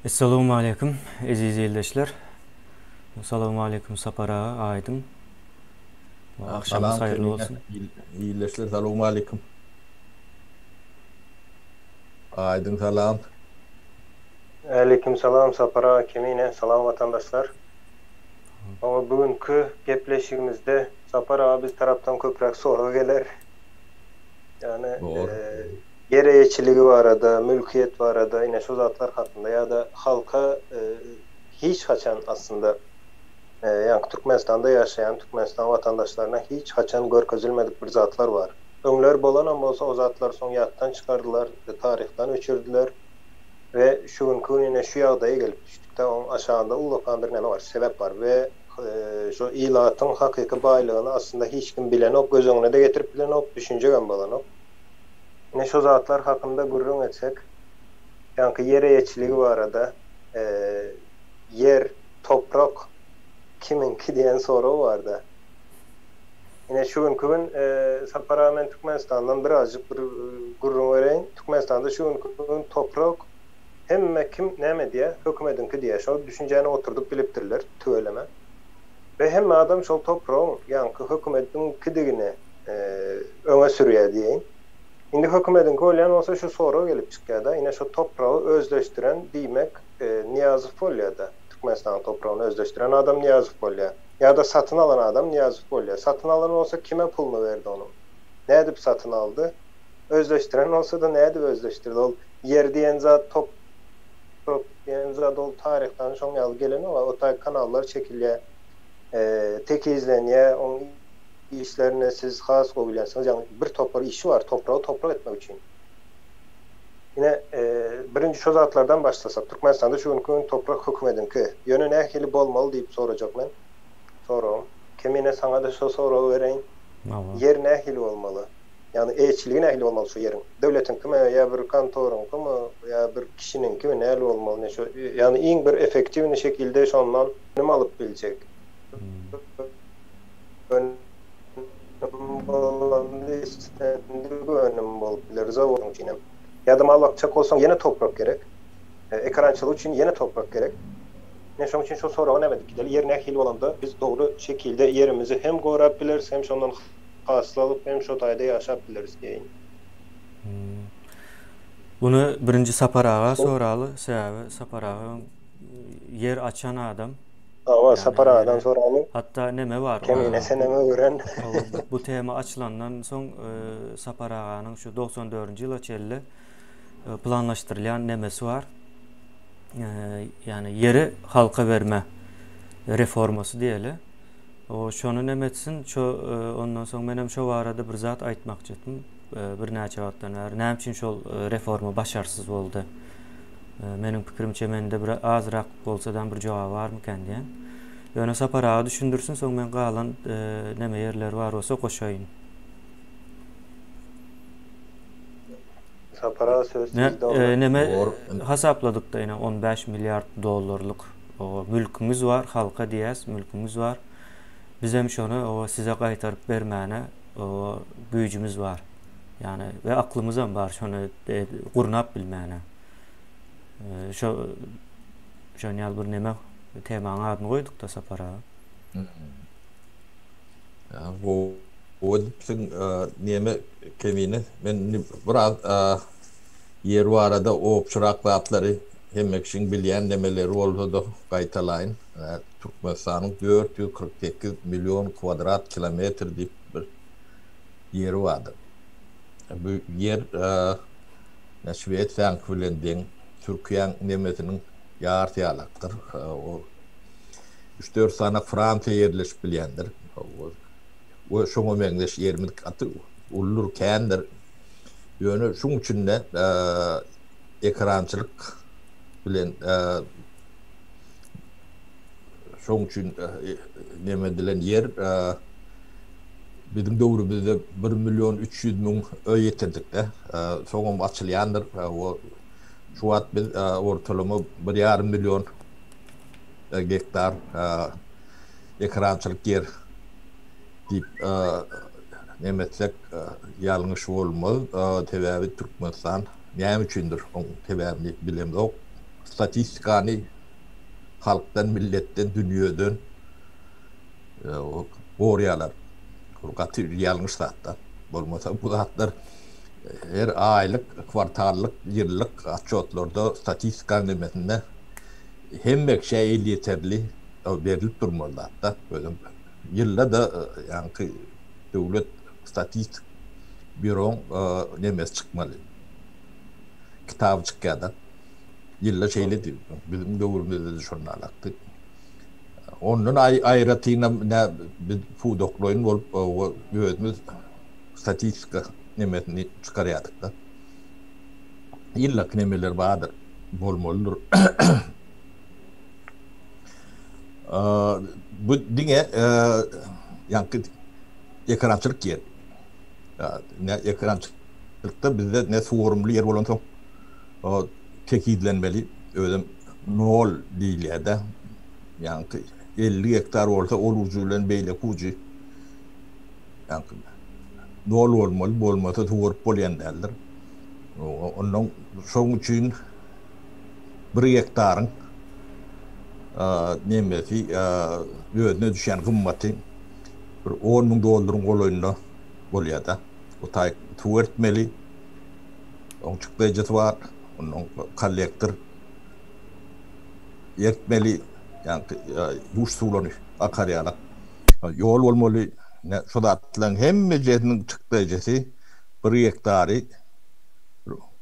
Assalamu alaikum aziz eldaşlar. Assalamu alaikum Sapara Aydın. Akşamınız Salam hayırlı Kemine. olsun. İyileşler. Selamun aleyküm. Aydın salam. Aleykümselam Sapara Kemine, salam vatandaşlar. Ama bugünkü gepleşigimizde Sapara abi taraftan köprek soru gelir. Yani Doğru. yer eçiligi var arada, mülkiyet var arada, yine şu zatlar hakkında ya da halka hiç haçan aslında yani Türkmenistan'da yaşayan Türkmenistan vatandaşlarına hiç haçan görkezilmedik bir zatlar var. Öňler bolan ama olsa o zatlar son yattan çıkardılar, tarihten öçürdüler. Ve şu günkü yine şu ýagdaýa gelip düşdük. Onun aşağında ulapandyryn näme var, sebep var ve şu ilatyň hakyky baýlygyny aslında hiç kim bilenok, göz öňüne de getirip bilenok, düşünjegen bolanok. Yine şu zatlar hakynda gurrun etsek, ýa-ni yer eçiligi barada, yer, toprak kiminki diýen soraw barda. Yine şu günkü gün Saparamen Türkmenistan'dan birazcık bir gurrun bereň. Türkmenistanda şu günkü toprak hemme kim näme diye hökümedinki diye şol düşünjeni oturdup bilipdirler tööleme. Ve hemme adam şol topragyň ýa-ni hökümetin kidigini öňe sürýär diýin. Indi hökümetin bolýan bolsa şu soraw gelip çykýar-da, ine şu topragy özleşdiren diýmek Niýazow bolýar-da. Türkmenistan toprağını özleşdiren adam Niýazow bolýar. Ya da satın alan adam Niýazow bolýar. Satın alan olsa kime pulunu verdi onu? Ne edip satın aldı? Özleşdiren olsa da ne edip özleşdirdi? Ol yer diýen zat diýen zat ol tarihten şoň ýaly gelen o taý kanallar çekilýär. Tek izlenýär, on işlerine siz has goýulansyňız, ýani bir topar işi var, toprağı toprak etmek için. Yine birinci şu zatlardan başlasak, Türkmenistan'da şu günkü toprak hökümedinki ýöne nähili bolmaly diýip sorajak men. Sorum. Kemine sana da şu soru vereyim. Yer nähili bolmaly? Yani eçiligi nähili bolmaly şu yerin? Döwletin kime ya bir kantorun kime ya bir kişinin kime nähili bolmaly? Ne şu yani iň bir efektiv şekilde şondan nima alyp biljek? Önüm bolup biler zawodun içine. Ya da mal bakacak olsaň ýene toprak gerek. Ekrançylyk üçin ýene toprak gerek. Ne şoň üçin şu soragy nämedik? Yer nähili bolanda biz dogry şekilde yerimizi hem gorap bileriz, hem şondan hasıl alıp hem şu taýda ýaşap bileriz diýin. Bunu birinci Saparaga soraly, sebäbi Saparaga yer açan adam. Awa Saparagadan soraly. Hatta neme var? Kemine sen neme gören? Bu tema açylandan soň Saparaganyň şu 94-nji ýyla çelli planlaşdyrylýan nemesi var. Yani yeri halka verme reforması diýeli. O şonu nemetsin, ondan soň menem şo barada bir zat aýtmakçydym. Bir näçe wagtdan bäri näme üçin şol reforma başarsyz boldy? Mening pikirimçe mende bir azrak bolsadan bir jogap barmyken diýen. Ýöne Saparaga düşündürsin, soň men galan näme ýerler bar bolsa goşaýyn. Sapara söz sizde. Neme hasapladık da yine 15 milyar dolarlık o mülkümüz var, halka diýäs, mülkümüz var. Biz hem şonu o size gaýtaryp bermäne o güýjümüz var. Yani ve aklımız hem bar şonu gurnap bilmäne. Şo ýaly bir neme temaň adyny goýduk da Sapara. Ya o bizim neme Kemine. Men biraz yer barada opçurak zatları hemmek için bilýän nemeleri bolsa-da gaýtalayyn. Türkmenistanyň 448 milyon kvadrat kilometr diýip bir yer bardy. Bu yer Şwed bilen Türkiýanyň nemetiniň ýartýalakdyr. O 3-4 sana Fransa yerleşip bilýändir. O şoňa meňdeş yermilik aty ullur kendir. Ýöne şoň üçin de ekrançylyk bilen şoň üçin nemedilen yer bizim döwrümizde 1 milyon 300 000 öý ýetirdik de. Soňam açylýandyr. O şu wagt biz ortalama 1,5 milyon gektar ekrançylyk yer diýip nemetsek ýalňyş bolmaz. Sebäbi Türkmenistan näme üçindir? Sebäbini bilemok. statistikany halktan, milletten, dünýeden gorýalar. Gaty ýalňyş zatlar. Bolmasa bu zatlar her aylyk, kwartallyk, ýyllyk atçotlarda statistika nimetinde hemmek şey yeterli berilip durmalar da. Ýylda da ýa-ni döwlet statistik büro nemes çykmaly. Kitap çykýar. Ýylda şeýle diýip, bizim döwrümizde şonalakdy. Onun aýratyna biz pudokloýun bolup özümüz statistika nemetini çykarýardyk da. Ýyllyk nemeler bardyr, bolmalydyr. Bu diňe ýa-ni ekrançylyk ýer. Ne ekrançylykda bizde ne forumly yer bolansoň tekidlenmeli, özüm nol diýilýär-de. Yani 50 hektar olsa oluculan beyle kucu yani nol olmalı, bolmasa tuğurup bolyan derler. Ondan şoň üçin 1 hektarın nemesi özüne düşen gymmaty bir $10,000 goloýunda bolýar-da. O tay tuğurtmeli, on çykdyjy var, onun kollektor yertmeli. Yani yuş sulanı akaryalar. Yol olmalı. Şu da atılan hem meclisinin çıktığı jesi 1 hektary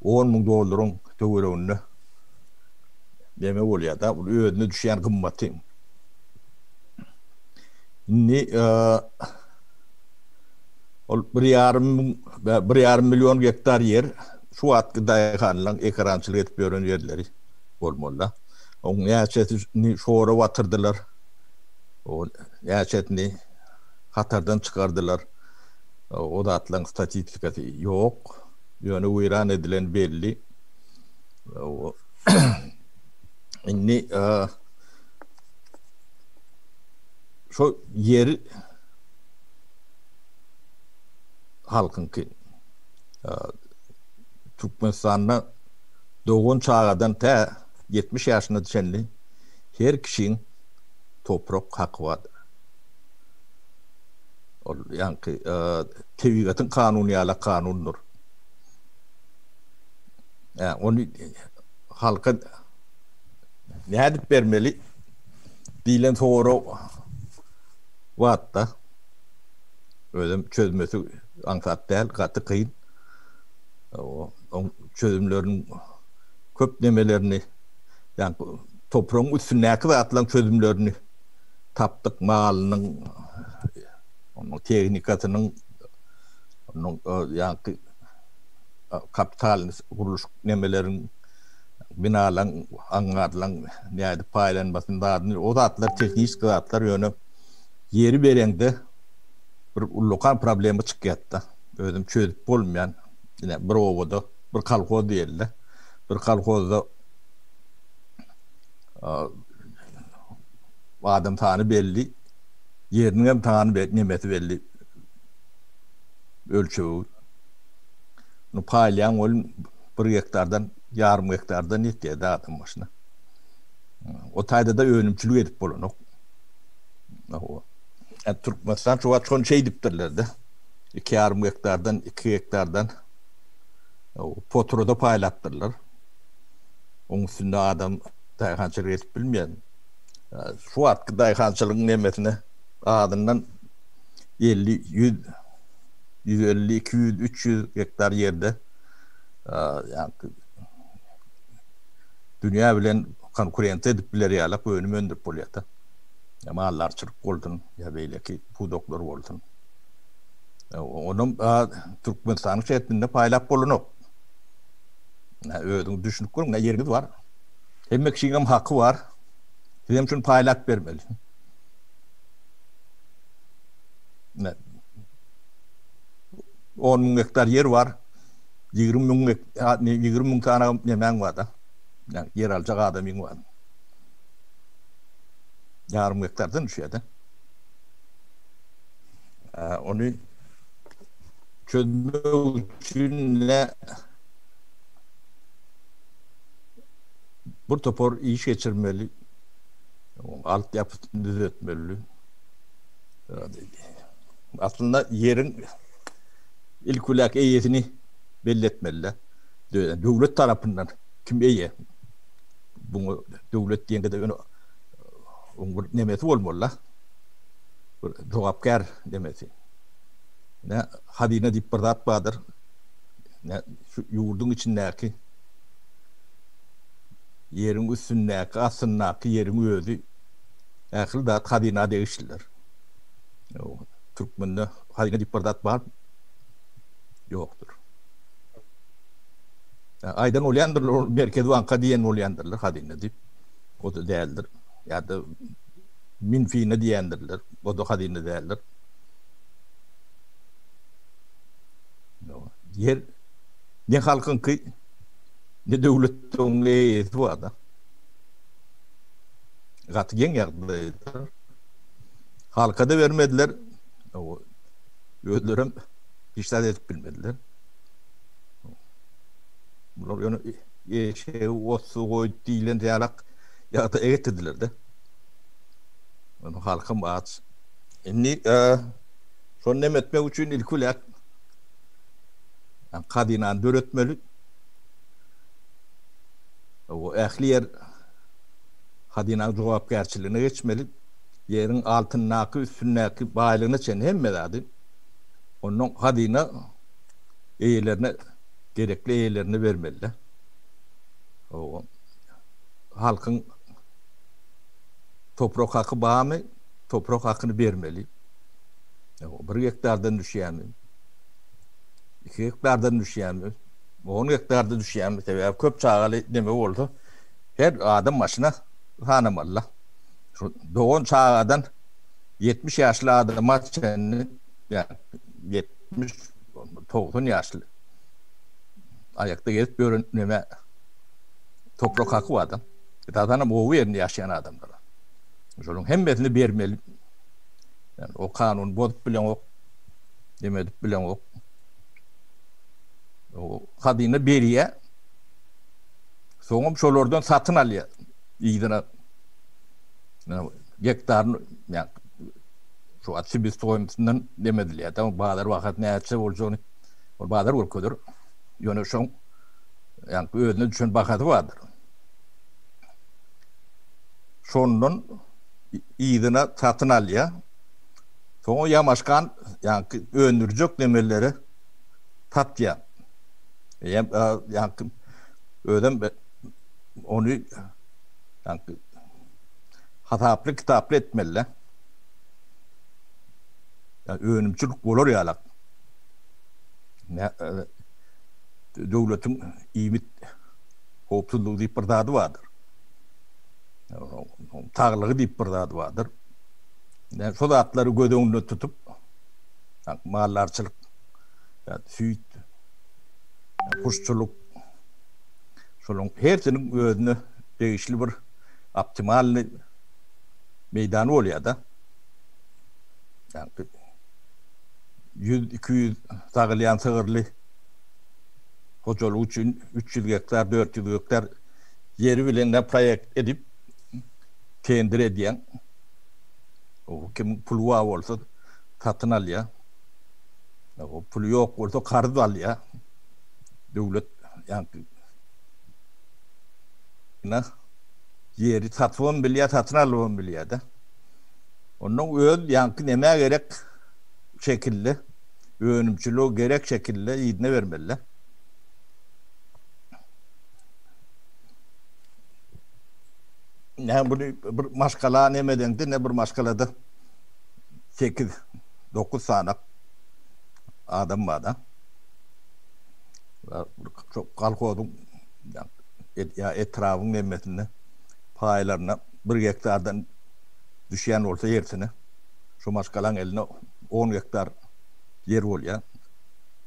$10,000 töweründe deme bolýar da. Bu özüne düşen gymmaty. Indi ol 1,5 milyon hektar yer şu atky daýganlaryň ekrançylyk etip ýören ýerleri bolmaly. On ýaşetini şoğra watyrdylar. O ýaşetini hatardan çykardylar. O da atlan statistikasy ýok. Ýöne uýran edilen belli. Indi şu yer halkynky Türkmenistanda doğun çağdan ta 70 yaşına düşenli her kişinin toprak hakkı vardır. Yani tevigatın kanuniyala kanundur. Yani onu halka ne edip vermeli? Dilen sonra vatta öyle çözmesi ankart değil, katı kıyın. O çözümlerin köp nemelerini yani toprağın üstündeki ve atılan çözümlerini taptık malının onun teknikasının onun yani kapital kuruluş nemelerin binalan angarlan yani paylanmasında o da atlar teknik atlar yönü yeri berende bir lokal problemi çıkyatta özüm çözüp bolmayan yine bir ovada bir kalkoz diýerler bir kalkozda adam tanı belli, yerinin hem tanı belli, nimeti belli ölçüğü. Bunu paylayan olun 1 hektardan, yarım hektardan netiydi adam başına. O tayda da önümçülük edip bolunok. Türkmenistan şu an şey diptirlerdi. 2 yarım hektardan, 2 hektardan potroda paylattırlar. Onun üstünde adam daýgançylyk etip bilmeýän. Şu atky daýgançylygyň nemetine adından 50, 100, 150, 200, 300 hektar yerde yani dünýä bilen konkurent edip bilerýärler, önüm öndürip bolýar. Mallarçylyk boldun, ya beýleki pudoklar boldun. Onun Türkmenistanyň şeýletinde paýlap bolunok. Özüň düşünip görüň, ýeriniz var. Hemme kişinin hakkı var. Hem şunu paýlap bermeli. Ne? 10.000 hektar yer var. 20.000 tane yemen var da. Yani yer alacak adamın var. Yarım hektardan düşüyor. Onu çözmek için ne bu topor iş geçirmeli. Altyapısını düzeltmeli. Aslında yerin ilk ulak eyyesini belli etmeli. Devlet tarafından kim eyye? Bunu devlet diyende de onu nemesi olmalı. Cevapkar demesi. Ne hadine dip bardat badır. Ne şu yurdun içindeki yerin üstündeki aslındaki yerin özü akıl da hadine değiştiler. Türkmen'de hadine dip bardat var yoktur. Aydan oluyandırlar, merkezi Anka diyen oluyandırlar hadine dip. O da değildir. Ya da minfiine diyendirler. O da hadine değildir. Yer ne halkın ki ne devletin neyesi var da gatigen yardımıydı. Halka da vermediler. O ödülürüm hiç de edip bilmediler. Bunlar yani şey osu koydu dilen diyalak ya da eğitildiler de. Onu halkın bağıt. Şimdi son nemetmek için ilk olarak kadinan döretmeli. O ehliyer kadinan cevapkarçılığına geçmeli. Yerin altındaki üstündeki bağlılığına çen hemmedadi. Onun kadina eğilerine gerekli eğilerini vermeli. O halkın toprak hakkı bağı mı? Toprak hakkını vermeli. O 1 hektardan düşen mi? 2 hektardan düşen mi? 10 hektardan düşen mi? Tabii köp çağalı deme oldu. Her adam başına hanımallah. Doğun çağdan 70 yaşlı adama çenini yani 70-90 yaşlı ayakta gelip görünme toprak hakkı var adam. Zaten o yerinde yaşayan adamlar. Şunun hemmesini vermeli. Yani o kanun bozup bilen yok. Demedip bilen yok. O kadını beriye sonra şolardan satın alıyor. İyidine hektarın yani şu atı biz toyumsundan demediler. Tamam bağlar vakit ne yapsa olacağını o bağlar olkudur. Yani şu yani özüne düşen bakatı vardır. Şondan iyidine satın alıyor. Sonra yamaşkan yani öndürecek demeleri tatya. Yani ödem onu yani hataplı kitaplı etmeli. Yani önümçülük olur ya. Devletin iyimit hopsuzluğu deyip bir dadı vardır. Tağlığı deyip bir dadı vardır. Yani şu atları gödüğünü tutup yani mallarçılık, yani süt, yani kuşçuluk, şunun hepsinin özünü değişli bir optimal meydanı oluyor da. Yani 100-200 sağlayan sığırlı hocalık için 300 hektar, 400 hektar yeri bilen proyekt edip kendir ediyen o kim pulu var olsa satın alıyor. O pulu yok olsa kardı alıyor. Devlet yani yeri satın biliyor, satın alın biliyor da. Onun öz yankı neme gerek şekilde önümçülüğü gerek şekilde iyidine vermeliler. Yani bunu bir maşkala nemeden ne bir maşkalada 8-9 tane adam var da. Çok kalkıyordum ya etrafın nemesinde paylarına 1 hektardan düşen olsa yersine şu maşkalan eline 10 hektar yer oluyor.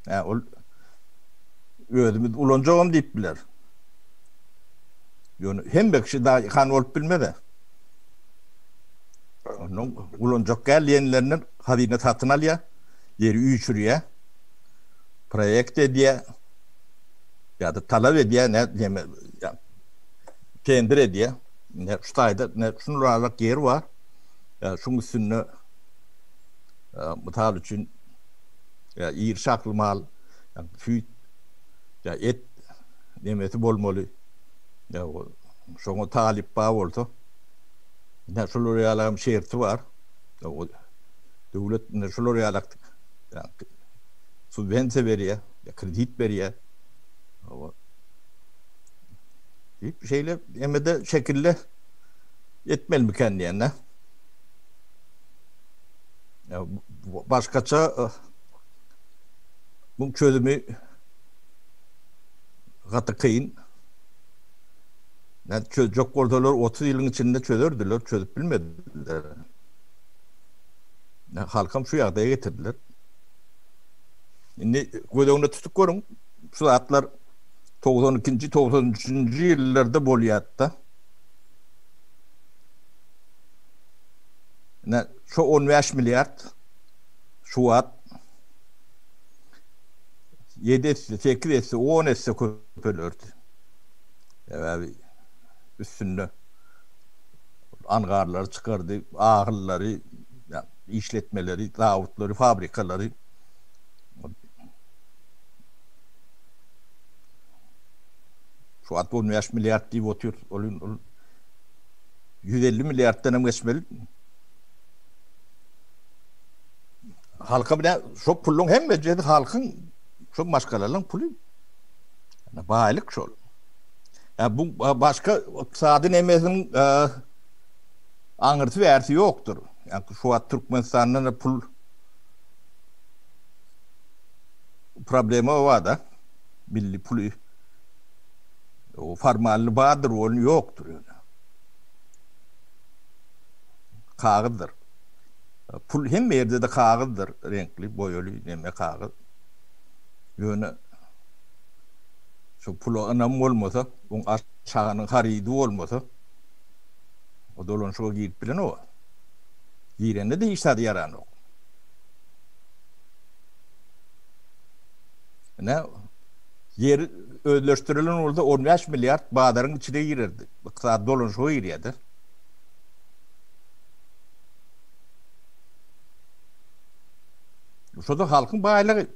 Yani özümüz ulanacağım deyip bilir. Yani hem bekşi daha kan olup bilmedi. Onun ulanacak gelyenlerinin hadine satın alıyor. Yeri üçürüyor. Projekt ediyor. Ya da talep ediyor. Ne diyeyim, kendir diye. Ne ştayda ne şunlarlık yer var. Ya şunun üstüne mutal için ya iyi şaklı mal yani füt ya et nemeti bolmalı. Ya şunu talip bağ oldu. Ne şunları yalan şerti var. Ya o devlet ne şunları yalan yani subvensiya veriyor, ya kredit veriyor. O bir şeyle emede şekilde etmeli mi kendine? Ya başkaça bu çözümü katı kıyın. Yani çözecek oradalar 30 yılın içinde çözürdüler, çözüp bilmediler. Yani halkam şu yağdaya getirdiler. Şimdi gözünde tutup görün, şu saatler 92. 93. yıllarda Boliyat'ta. Yani şu 15 milyar şu at 7 etse, 8 etse, 10 etse köpölürdü. Yani üstünde angarları çıkardı, ahırları, yani işletmeleri, davutları, fabrikaları. Şu at 15 milyar diye oturuyor. 150 milyardan geçmeli. Halka bile çok pullun hem becedi halkın çok başkalarının pulu. Yani bağlılık şu. Yani bu başka iktisadın emezinin anırtı versi yoktur. Yani şu an Türkmenistan'ın pul problemi var da milli pulu o formalli bağdır onun yoktur. Yani. Kağıdır. Pul hem yerde de kağıdır. Renkli, boyalı, neme kağıt. Yani şu pulu anam olmasa, onun aşağının haridi olmasa o dolun şu giyip bilen o. Girende de hiç tadı yaran o. Ne? Yer özleştirilen orada 15 milyar bağdarın içine girerdi. Saat dolun şu giriyordu. Şu da halkın bağlığı.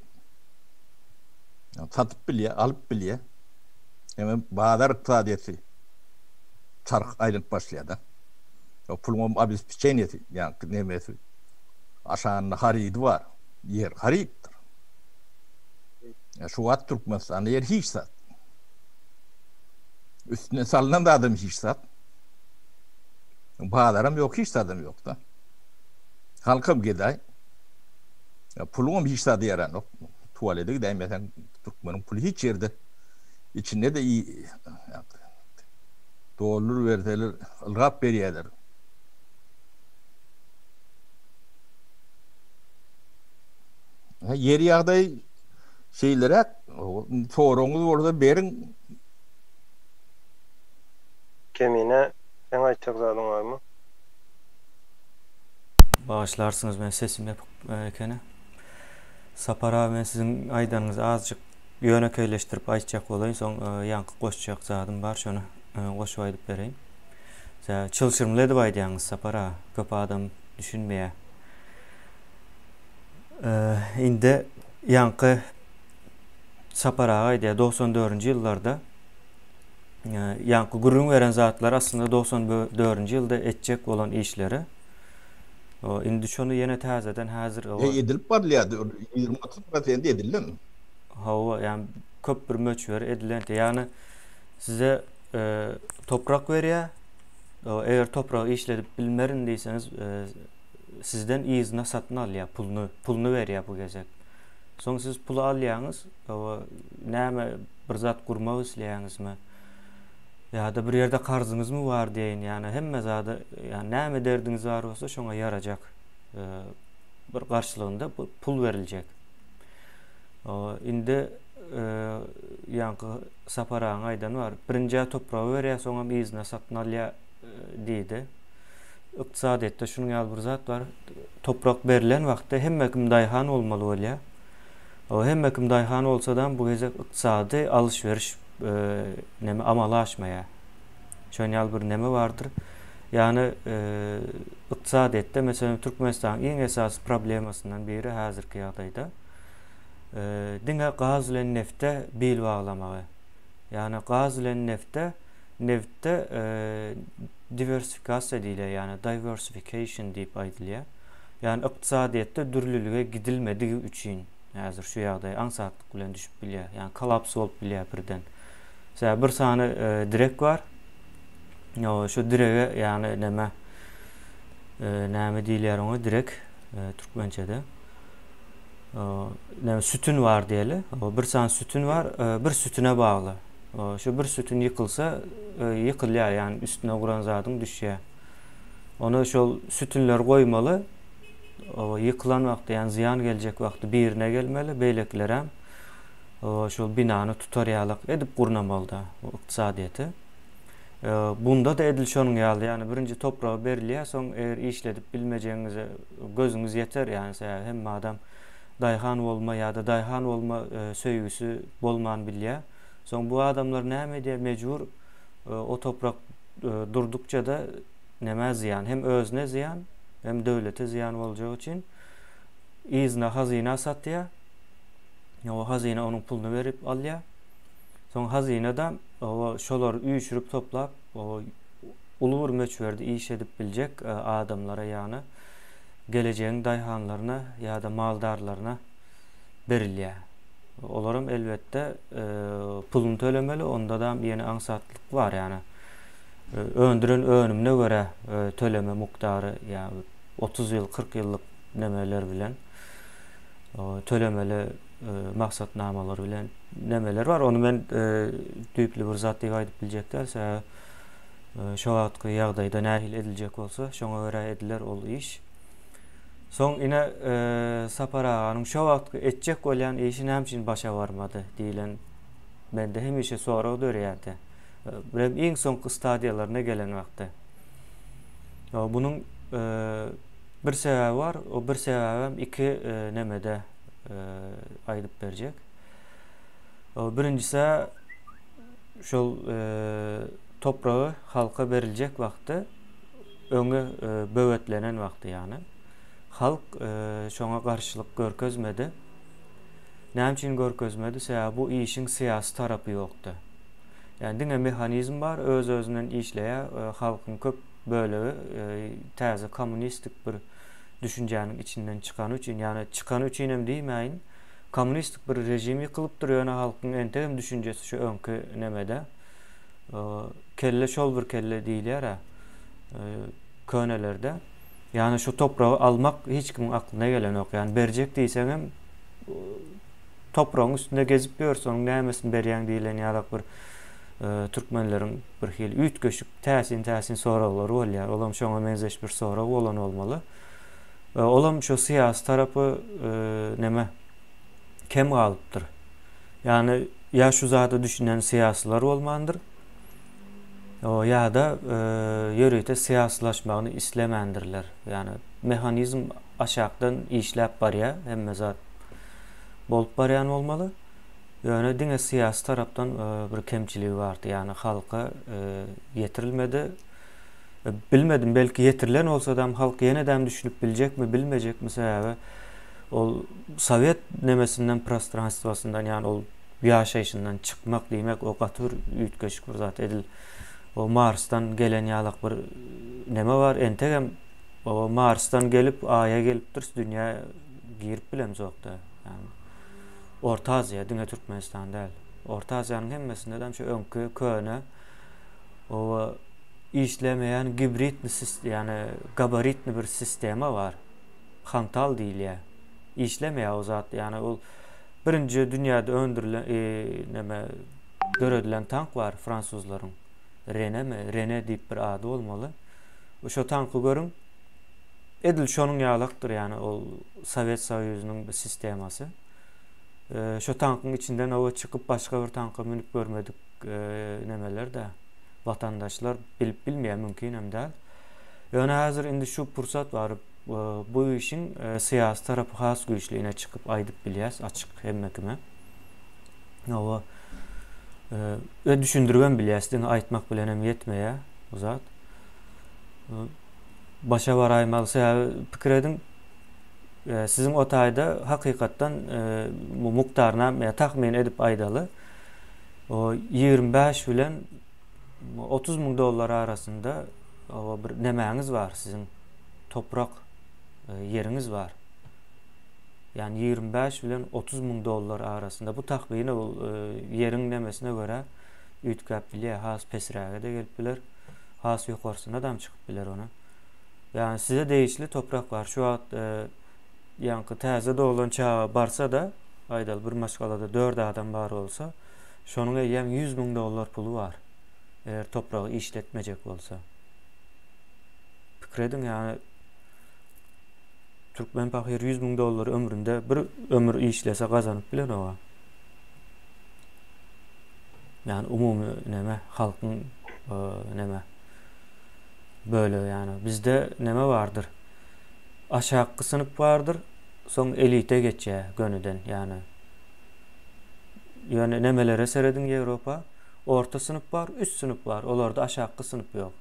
Yani satıp biliyor, alıp biliyor. Hemen bağdar iktisadiyeti çark ayrılıp başlıyor da. O pulmum abis piçeniyeti yani nemesi aşağında haridi var. Yer hariddir. Ya şu at Türkmenistan'da yer hiç sat. Üstüne salınan da adam hiç sat. Bağlarım yok, hiç adam yok da. Halkım giday. Ya pulum hiç tadı yaran yok. Tuvalete gideyim mesela Türkmen'in pulu hiç yerde. İçinde de iyi doğulur verdiler, ılgap veriyorlar. Yeri yağda şeylere sorunuz orada verin. Kemine sen aytacak zadın var mı? Bağışlarsınız ben sesim yapıp ekene. Sapar abi ben sizin aydanınızı azıcık yönököyleştirip aytacak olayım. Son yankı koşacak zadım var. Şunu koşup aydıp vereyim. Çılçırmlı edip aydayanız Sapar abi. Köp adam düşünmeye. Indi yankı Sapar abi 94. yıllarda yankı gurrun veren zatlar aslında 94. yılda edecek olan işleri o indi şonu yine tazeden hazır o Edilip var ya 20-30% edildi mi? hava yani köp bir möçver edilen yani size toprak veriyor. O eğer toprağı işledip bilmerin deyseniz sizden izne satın alıyor pulunu veriyor bu gezek. Son siz pulu alıyorsunuz o näme bir zat kurmak isleýäňiz mi? Ya da bir yerde karzınız mı var deyin yani hemme zada yani näme derdiniz var olsa şoňa yarajak. Bir karşılığında pul verilecek. Indi yankı Saparaň aydan var. Birinji toprağı berýär soňa izne satyn alýar diýdi. Iqtisadiyetde şunun ýaly bir zat var. Toprak berilen wagtda hemme kim daýhan bolmaly bolýar. O hemme kim daýhan bolsa da bu gezek iqtisady alışveriş neme amala aşmaya. şonyal bir neme vardır. Yani iqtisadiyetde mesela Türkmenistan'ın en esas problemasından biri hazırki ýagdaýda diňe gaz bilen nefte bil baglamagy. Yani gaz bilen neftde diversifikasiýa diýilýär, yani diversification diýip aýdylýar. Yani iqtisadiyetde dürlülüge gidilmedigi üçin hazır şu ýagdaý aňsatlyk bilen düşüp bilýär. Yani kolaps bolup bilýär birden. Mesela bir sany direk var. Şu direge yani näme diýilýär oňa direk türkmençede. Sütün var diýeli. Bir sany sütün var, bir sütüne bagly. Şu bir sütün yıkılsa yıkılýar, yani üstüne guran zadyň düşýär. Onu şol sütünler goýmaly. O yıkılan wagtda, yani ziyan gelecek wagtda birine gelmeli, beýlekler hem şol binany tutarýarlyk edip gurnamaly da o iqtisadiýety. Bunda da edil şonuň ýaly, yani birinji toprağa berilýär, soň eger işledip bilmejeňize gözüňiz yeter, yani hem adam daýhan bolma ýa-da daýhan bolma söýgüsü bolman bilýär. Soň bu adamlar näme diýär, mejbur o toprak durdukça da näme ziyan, hem özüne ziyan, hem döwlete ziyan boljagy üçin izne hazina satýar. O hazina onun pulunu berip alýar. Soň hazinada şolar üýçürüp toplap ulu bir meçberde iş edip biljek adamlara, yani geleceğin daýhanlaryna ýa-da maldarlaryna berilýär. Olaram elbette pulunu tölemeli, onda da ýene aňsatlyk var, yani öndüren önümne göre töleme muktary, yani 30 ýyl 40 ýyllyk nemeler bilen tölemeli maksatnamalar bilen nemeler var. Onu men düýpli bir zat diýip aýdyp biljekler. Şo wagtky ýagdaýda nähil ediljek bolsa, şoňa görä ediler ol iş. Soň ine Sapar aganyň şo wagtky etjek bolýan işi näme başa barmady diýilen mende hemişe soraw dörýärdi. Birem iň soňky stadiýalaryna gelen wagtda. Bunyň bir sebäbi var, o bir sebäbim iki nemede aýdyp berjek. Birincisi şol toprağı halka beriljek wagtda öňe böwetlenen wagtda, yani halk şoňa garşylyk görkezmedi. Näme üçin görkezmedi? Sebäbi bu işiň syýasy tarapy ýokdy. Yani diňe mehanizm var, öz-özünden işleýär, halkyň köp bölegi täze kommunistik bir düşünjäniň içinden çykan üçin, yani çykan üçin hem diýmeýin, kommunistik bir rejim ýykylyp durýar, halkyň entegem düşünjesi şu öňkü nemede. Kelle şol bir kelle diýilýär könelerde. Yani şu toprağı almak hiç kimin aklyna gelen yok. Yani berjek diýsen hem toprağın üstünde gezip ýörsoň nämesin berýän diýilen ýa-da bir türkmenleriň bir hil üýtgeşik täsin sorawlary bolýar. Olam şoňa menzeş bir soraw bolan bolmaly. Olam şu syýasy tarapy neme kem galypdyr. Yani ya şu zady düşünen syýasylar bolmandyr, ýa-da ýöreýte syýasylaşmagyny islemendirler. Yani mehanizm aşakdan işläp barýar, hemme zat bolup barýan bolmaly. Yani diňe syýasy tarapdan bir kemçiligi bardy. Yani halka yetirilmedi. Bilmedim, belki yetirilen olsa da halk yeniden düşünüp bilecek mi, bilmeyecek mi sebäbi ol Sovet nemesinden, prostranstwasyndan, yani ol ýaşaýşyndan çykmak diýmek o gatyr üýtgeşik bir zat edil. O Mars'tan gelen ýalyk bir neme var, entegem o Mars'tan gelip Aýa gelipdir, dünýä girip bilen zokda. Yani Orta Aziýa, diňe Türkmenistan däl. Orta Aziýanyň hemmesinde de şu öňkü köne o işlemeyen gibritli, yani gabaritli bir sistema var. Hantal diýilýär. İşlemeýär o zat, yani ol birinji dünýäde öndürilen göredilen tank var Fransuzlaryň. Rene diýip bir ady bolmaly. Şo tanky görüň. Edil şonuň ýalykdyr, yani ol Sovet Soýuzynyň bir sistemasy. Şo tankyň içinden owa çykyp başga bir tanka minip görmedik nemeler de vatandaşlar bilip bilmeýär mümkin hem däl. Ýöne häzir indi şu pursat bar, bu işin syýasy tarapy has güýçligine çykyp aýdyp bilýäs açyk hemme kime. Owa Ve düşündürgen bilýäsdiň, aýtmak bilen hem ýetmeýär o zat. Başa baraýmalsa pikir ediň, sizin o taýda hakykatdan mukdaryna tahmin edip aýdaly. O 25 bilen 30 000 dollar arasında o bir nemäňiz var, sizin toprak yeriniz var. Yani 25 bilen 30 000 dollar arasında bu tahmini ol yerin nemesine göre ütkap bilýär, has pesräge de gelip biler, has ýokarsyna da çykyp biler ona. Yani size değişli toprak var. Şu an yankı täze dolan çağa barsa da aýdal bir maşgalada 4 adam bar olsa, şonuň eýem 100 000 dollar pulu var. Eğer toprağı işletmeyecek olsa. Pikir ediň, yani Türkmen pahyr 100 000 dollar ömründe bir ömür işlese gazanyp bilen oga. Yani umumy neme, halkyň neme. Böyle yani bizde neme vardır? Aşağı sınıf vardır. Son elite geçe gönüden yani. Yani nemelere seredin Avrupa. Orta sınıf var, üst sınıf var. Olarda aşağı sınıf yok.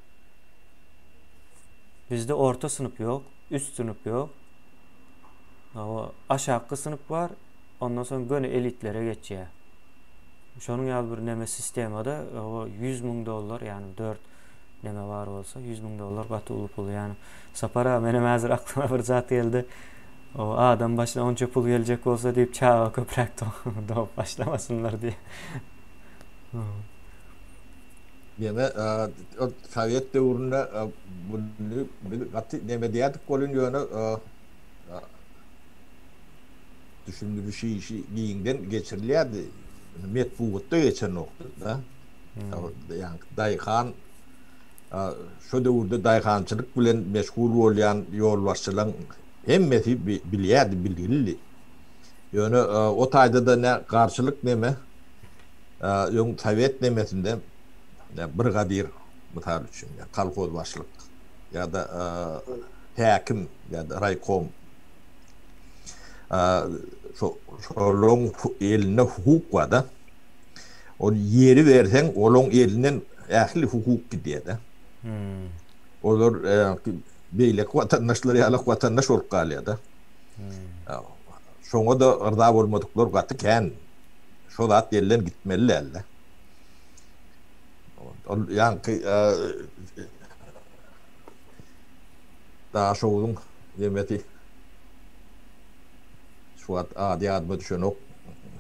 Bizde orta sınıf yok, üst sınıf yok. O aşağı sınıf var. Ondan sonra gönü elitlere geçe. Şonun ýaly bir neme sistemada o 100 000 dollar yani 4 neme var olsa 100 000 dollar gaty pul yani. Sapara menem häzir aklyma bir zat geldi. O adam başına onça pul gelecek olsa diýip çağa köprek doğup başlamasınlar diye. Yeme o Sovyet döwründe bunu gaty neme diýdik bolun ýöne düşündürüşi işi giyinden geçirilýärdi. Metbuatda geçen noktada. Yani Dayhan şu döwürde dayhançylyk bilen meşgul bolýan ýolbaşçylaryň hemmesi bilýärdi, bilgilli. Ýöne o taýda da ne garşylyk neme ýöň Sovet nemesinde brigadir misal üçin kolhoz başlyk ýa-da häkim ýa-da raykom şolong eline hukuk var da o yeri versen olong elinden ähli hukuk gidýär da. Olar beýlek vatandaşlary ýaly vatandaş bolup galýar da. Şoňa da ırda bolmadyklar gaty kän. Şo zat ýerlen gitmeliler. Yani daha şoňuň demeti Şuat adiyat bu düşünok.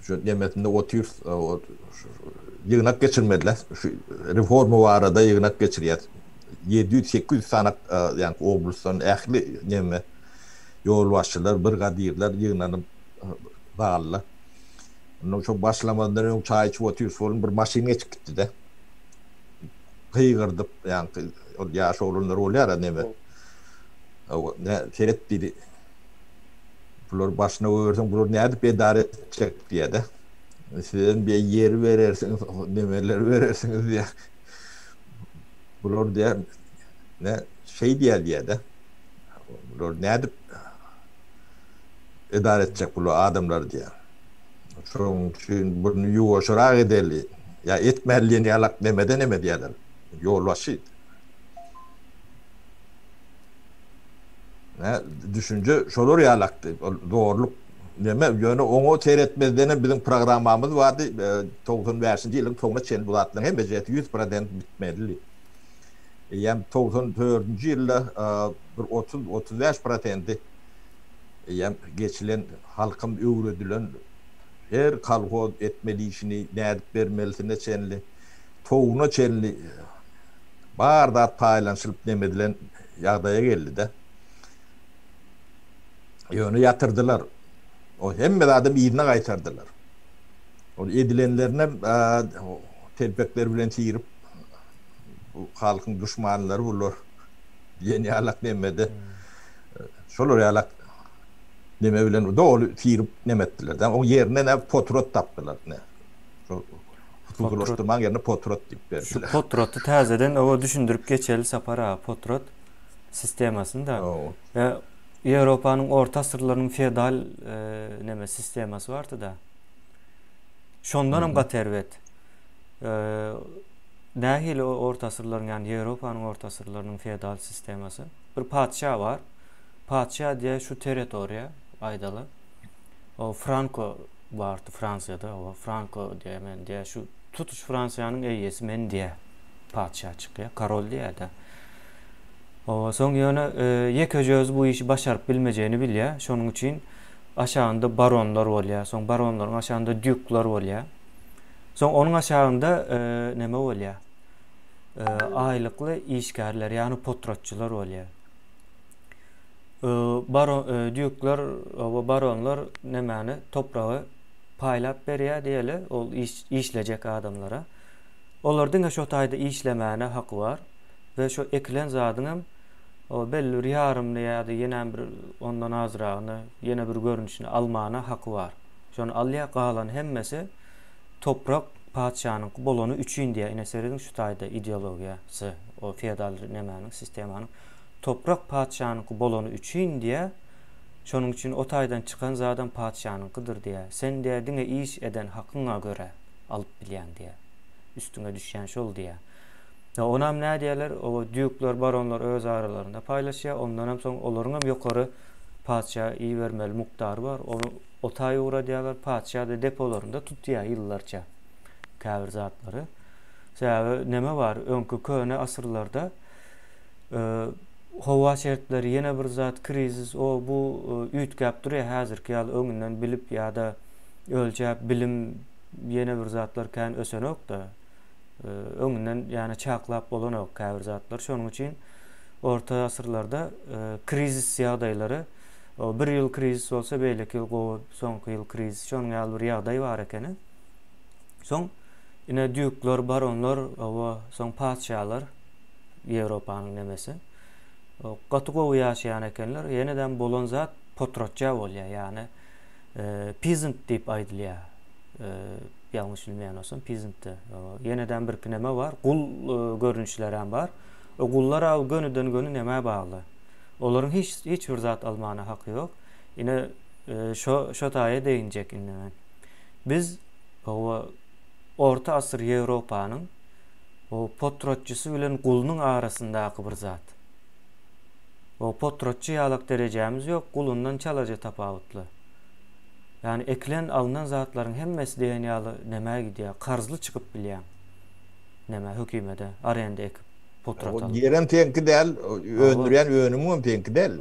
Şu demetinde otur yığınak geçirmediler. Şu reformu var arada yığınak geçirýär. 700-800 sanak yani oblustun ähli neme ýolbaşçylar, brigadirler yığınanyp bağlılar. Onu çok başlamadan önce çay içip oturup bir maşin geçip gitti de. Kıygırdıp yani yaş oğlunlar olýar neme. O ne seretdi. Bular başına öýürsen bular näde bedar etjek diýdi. Sizden bir yer verersiniz, nemeler verersiniz diye. Bular diýär ne şey diýdi. Bular näde edar etjek bular adamlar diýär. Şoň üçin bunu ýuwaşarak edeli. Ya etmeliň ýalak demeden neme diýerler. Ýolbaşy. Düşünce şolar ýalaktı. Doğruluk neme ýöne oňa seyretmezden bizim programmamız vardı. 95-nji ýylyň soňuna çen bu zatlaryň hem 100% bitmeli. Ýa 94-nji ýylda bir 30-35% ýa geçilen halkym öwredilen her kolhoz etmeli işini nädip bermelisine çenli. Toğuna çenli barda taýlanşylyp demedilen ýagdaýa geldi de. Ýöne yatırdılar. O hemme adam ýerine gaýtardylar. O edilenlerine telpekler bilen çiýirip bu halkyň düşmanlary bolar. Ýeni ýalak demedi. Şolar ýalak neme bilen dolu çiýirip nemetdiler. O ýerine ne potrot tapdylar ne. Futboluşturman ýerine potrot diýip berdiler. Şu potrotu täzeden o düşündürüp geçeli sapara potrot sistemasynda. Avrupanyň orta asyrlarynyň feodal neme sistemasy bardy da. Şondan hem gaterwet. Nähil o orta asırların yani Ýewropanyň orta asırlarynyň feodal sistemasy. Bir padşah var. Padşah diye şu territoriýa aýdaly. O Franco bardy Fransiýada, o Franco diýemen diye şu tutuş Fransiýanyň eýesi men diye padşah çykýar, karol diýär-de. O soň ýöne ýeke-göz bu işi başaryp bilmejegini bilýär. Şonuň üçin aşağında baronlar bolýar, soň baronlaryň aşağında dükler bolýar. Soň onuň aşağında neme bolýar? Aýlykly işgärler, ýani potrotçular bolýar. Dükler, baronlar nemeni toprağı paýlap berýär diýeli, ol işlejek adamlara. Olardyň şo taýda işlemäne haky var we şo ekilen zadynyň o belli bir ýarymny ýa-da ýene bir ondan azragyny, ýene bir görünüşini almana haky var. Şonu alýa galan hemmesi toprak padşahanyň bolany üçin diye ineserediň şu taýda ideologiýasy, o feodal nemeniň sistemanyň toprak padşahanyň bolany üçin diye şonuň üçin o taýdan çykan zadan padşahanyňkydyr diye. Sen diýe diňe iş eden hakyňa göre alyp bilýän diye. Üstüne düşen şol diye. Onam näme diýerler? O dükler, baronlar öz aralarında paýlaşýar. Ondan hem soň olaryň hem ýokary padşaha iý bermeli mukdary bar. Onu o taýy ura diýerler, padşah da depolarynda tutýar ýyllarça käbir zatlary. Sebäbi neme bar? Öňkü köne asyrlarda hawa şertleri ýene bir zat krizis, o bu üýtgäp durýar häzirki ýaly öňünden bilip ýa-da ölçäp bilim ýene bir zatlar kän ösenok da öňünden ýani çaklap bolanok käbir zatlar. Şonuň üçin orta asyrlarda krizis ýagdaýlary, bir ýyl krizis bolsa beýleki ýyl soňky ýyl krizis, şonuň ýaly bir ýagdaý bar ekeni. Soň ine dükler, baronlar, soň padşahlar Ýewropanyň nemesi gaty gowy ýaşaýan ekenler, ýeneden bolan zat potrotça bolýar, ýani peasant diýip aýdylýar. Yanlış bilmeyen olsun, peasant'te. Yeniden bir neme var. Gul görünüşleri hem var. O gullar al gönüden gönü neme bağlı. Onların hiç bir zat almana hakkı yok. Yine şu taýa değinecek inlemen. Biz o orta asır Ýewropanyň o potrotçusy bilen gulnyň arasyndaky bir zat. O potrotçu ýalyk derejemiz yok. Gulundan çalaja tapawutly. Yani eklen alınan zatların hemmesi diýen ýaly näme gidýär? Karzly çykyp bilýär. Näme hökümete arenda ekip potrat alyp. O ýerem teňki däl, öndürýän önümi teňki däl.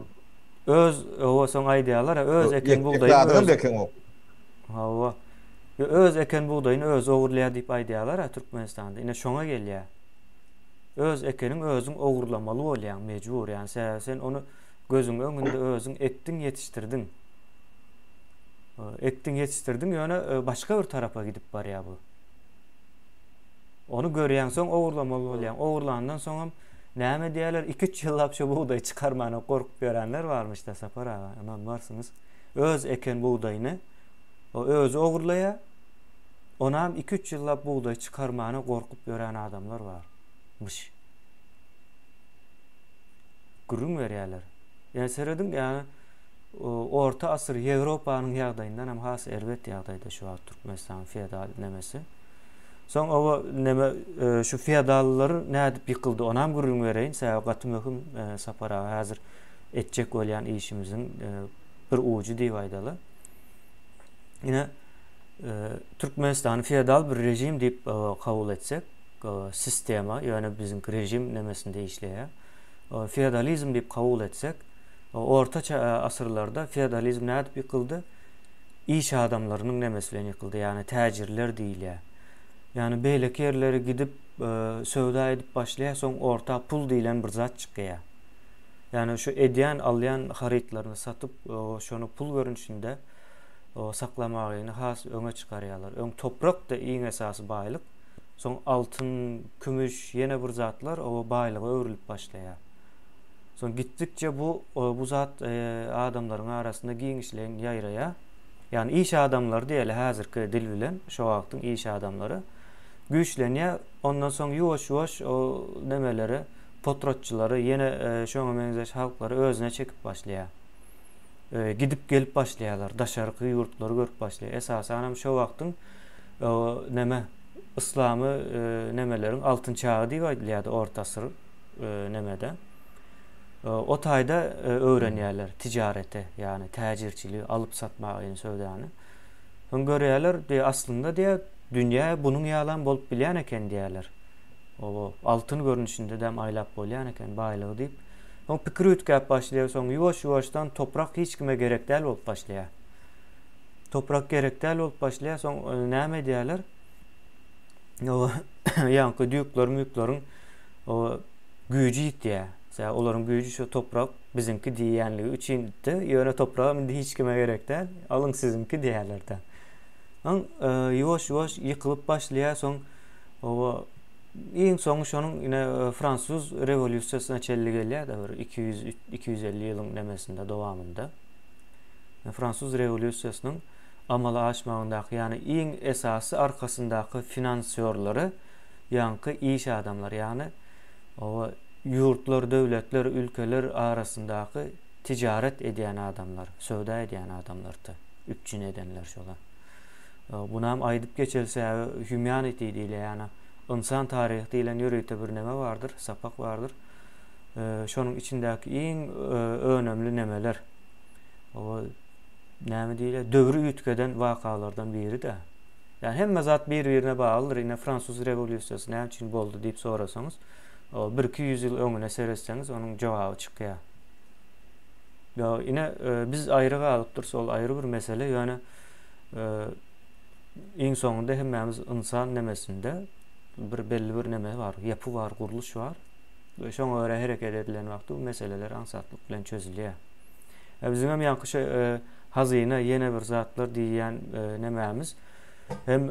Öz o soň aýdýarlar, öz eken buğdaýy. Hawa. Öz eken buğdaýyny öz owurlaýar diýip aýdýarlar Türkmenistanda. Ine şoňa gelýär. Öz ekeniň özüň owurlamaly bolýan mejbur. Yani sen onu gözüň öňünde özüň ekdiň, ýetiştirdiň. Ektin yetiştirdin ýöne başka bir tarafa gidip barýar bu. Onu görýän soň owurlamaly bolýan. Owurlandan soň näme diýerler 2-3 ýyllap şu buğdaý çykarmana gorkup görenler varmış da Sapar ağa. Aman varsınız. Öz eken buğdaýyny o özü owurlaýar. Onam 2-3 ýyllap buğdaý çykarmana gorkup gören adamlar varmış. Gürüm berýärler. Ýa seredin ýani orta asır Ýewropanyň ýagdaýyndan hem has erbet ýagdaýda şu Türkmenistan feodal nemesi. Soň o neme şu feodallar nädip ýykyldy onam gürrüň bereýin. Sebäbi möhüm Sapar ağa häzir etjek bolýan işimiziň bir uju diýip aýdaly. Ine Türkmenistan feodal bir rejim diýip kabul etsek, sistema ýöne biziň rejim nemesinde işleýär. Feodalizm diýip kabul etsek, orta asırlarda feodalizm nädip ýykyldy? İş adamlarynyň nemesi bilen ýykyldy. Yani täjirler diýilýär. Yani beýleki ýerlere gidip söwda edip başlaýar, soň orta pul diýilen bir zat çykýar. Yani şu edýän alýan haritlaryny satyp şonu pul görünüşinde saklamagyny has öňe çykarýarlar. Öň toprak da iň esasy baýlyk. Soň altyn, kümüş, ýene bir zatlar o baýlyga öwrülip başlaýar. Son gittikçe bu zat adamların arasında giňişleýän ýaýraýa. Yani iş adamları diýeli häzirki dil bilen şu wagtyň iş adamları güýçlenýär. Ondan soň ýuwaş-ýuwaş o nemeleri, potrotçulary ýene şoňa benzeş halklary özüne çekip başlaýar. Gidip gelip başlaýarlar. Daşarky ýurtlary görüp başlaýar. Esasen hem şu wagtyň neme İslam'ı nemelerin altın çağı diye adlaýardy orta asır nemede. O taýda öwrenýärler tijarete, yani täjirçiligi, alıp satmagy söwdäni. Onu görýärler, aslında dünýä bunun ýalan bolup bilýän eken diýerler. O altın görünüşinde dem aýlap bolýan eken baýlygy diýip. O pikir ütkäp başlaýar, soň ýuwaş-ýuwaşdan toprak hiç kime gerek däl bolup başlaýar. Toprak gerek däl bolup başlaýar, soň näme diýerler? O ýanky düýükler o güýji ýitýär. Mesela olaryň güýji şu toprak bizinki diýenligi üçinti, ýöne toprağa indi hiç kime gerek däl, alyň sizinki diýerler-de. Ýuwaş-ýuwaş ýykylyp başlaýar, soň o iň soňy şonuň ine Fransuz rewolýusiýasyna çelli gelýär-de, 200-250 ýylyň nemesinde dowamında. Fransuz rewolýusiýasynyň amala aşmagyndaky, ýani iň esasy arkasyndaky finansiýorlary ýanky iş adamlar, ýani o ýurtlar, döwletler, ülkeler arasyndaky tijaret edýän adamlar, söwda edýän adamlardy, üpçün edenler şolar. Bunam aýdyp geçelse humanity diýilýär, ýani insan taryhy diýilen ýöregde bir neme bardyr, sapak bardyr. Şonuň içindäki iň önemli nemeler. O näme diýilýär? Döwrü ütkeden wakalardan biri de. Yani hemme zat bir-birine bağlıdır. Yine Fransuz rewolýusiýasy näme üçin boldy diýip sorasaňyz, o 1-200 ýyl öňüne seretseňiz onuň jogaby çykýar. Ya yine biz aýry galypdyr, sol aýry bir mesele. Yani iň soňunda hemmemiz insan nemesinde bir belli bir neme var, yapı var, guruluş var. Şoňa görä hereket edilen wagtda bu meseleler ansatlyk bilen çözülýär. Bizim hem ýanky hazyna ýene bir zatlar diýen nememiz hem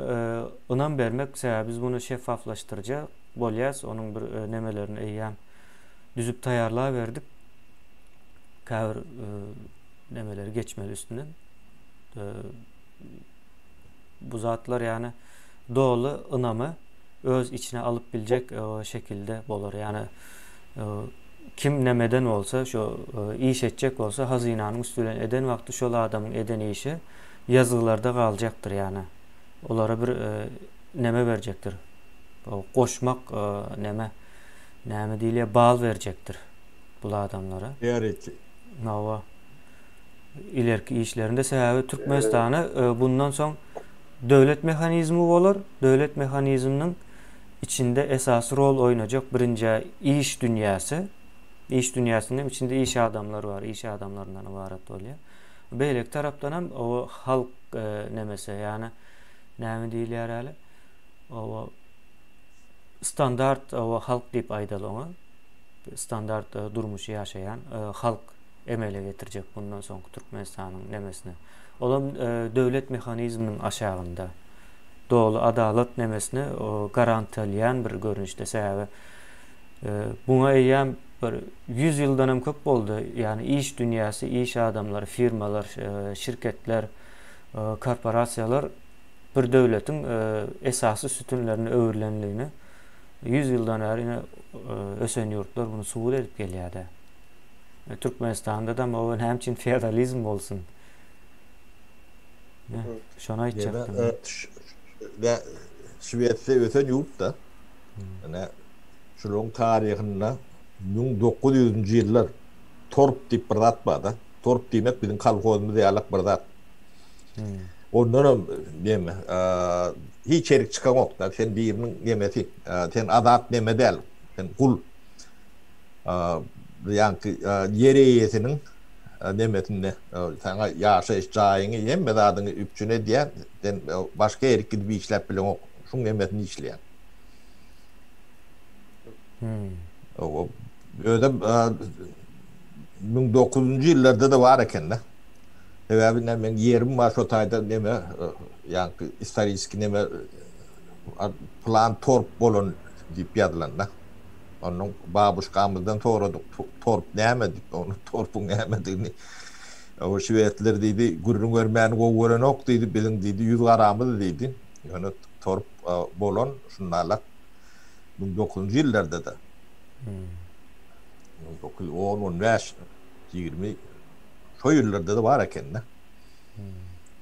ynam bermek sebäbi biz bunu şeffaflaşdyrjak bolýas, onuň bir nemelerini eýýän düzüp taýarlap berdik. Käbir nemeleri geçmeli üstünden. Bu zatlar yani dolu ınamı öz içine alıp bilecek şekilde bolar. Yani kim nemeden olsa, şu iş edecek olsa hazinanın üstüne eden vakti şol adamın eden işi yazılarda kalacaktır yani. Olara bir neme verecektir. Koşmak neme diýilýär, bal verecektir bu adamlara. Evet. Nava ileriki işlerinde sebäbi Türkmenistany bundan soň döwlet mehanizmi bolar. Döwlet mehanizminin içinde esas rol oynayacak birinci iş dünyası. İş dünyasının içinde iş adamları var. İş adamlarından ibaret bolýar. Beýlek tarapdan hem o halk nemese, yani näme diýilýär hali? O standart o halk diýip aýdaly ona. Standart durmuşy ýaşaýan halk emele getirjek bundan soňky Türkmenistanyň nemesini. Olam döwlet mehanizminin aşağında dolu adalet nemesini garantileyen bir görünüşde sebäbi buna eýýän bir 100 ýyldan hem köp boldy. Yani iş dünyasy, iş adamları, firmalar, şirketler, korporasiýalar bir döwletiň esasy sütünlerini öwürlenligini 100 ýyldan bäri ösen ýurtlar bunu subut edip gelýär. Türkmenistanda da o hemçin feodalizm bolsun. Şonu aýtjaktym. Şweýetde öten ýurtda şunuň taryhynda 1900-nji ýyllar torp diýip bir zat barda. Torp diýmek biziň kalkozymyzda ýalyk bir zat. Ondan näme hiç çerik çıkan okda sen birinin nemesi sen adat neme del sen kul yankı yereyesinin nemesinde sana yaşayış jaýyňy ýemme zadyny üpçüne diýen sen başga erik gidip işläp bilen ok şuň nemesini işleýän. O ödem 1900-nji ýyllarda da bar eken de. Sebäbi men ýerim var şo taýda neme yankı historiski neme plan torp bolan diýip ýazylan da. Onun babuşkamızdan soradık torp näme diýip onu torpun näme diýdi. O şweýetler diýdi gürrüň görmäni gowuran ok diýdi biziň diýdi ýüz garamyz diýdi. Ýöne torp bolan şunlarla 1900-nji ýyllarda da. 1910 20 şo ýyllarda da bar eken de.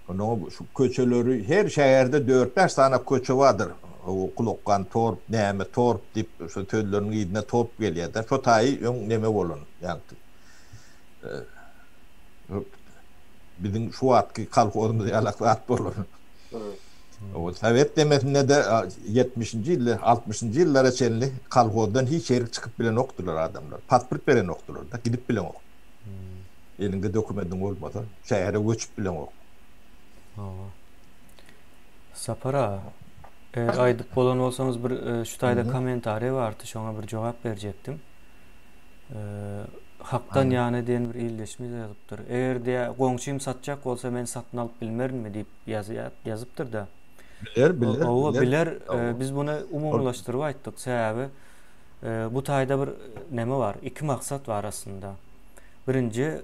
Onu şu köçeleri her şäherde 4-5 tane köçe vardır. o kulokkan torp näme torp dip şu töllörüň ýygyna torp gelýär. Şo taýy öň näme bolan ýa-da bizim şu atky kalkozymyz ýalak bolan. O Sovet demesinde de 70-nji ýyly 60-njy ýyllara çenli kalkozdan hiç ýeri çykyp bilen okdular adamlar. Pasport beren okdular da gidip bilen ok. Elinde dokumentin bolmasa şähere göçüp bilen ok. Sapara, aydıp bolan olsanız bir şu taýda kommentary bardy, şoňa bir jogap berjekdim. Hakdan ýany diýen bir ýylleşme ýazypdyr. Eger diýe goňçym satjak bolsa men satyn alyp bilmermi diýip ýazypdyr da. Biler. Biz bunu umumlaşdyryp aýtdyk. Sebäbi bu taýda bir neme var? Iki maksat var aslında. Birinci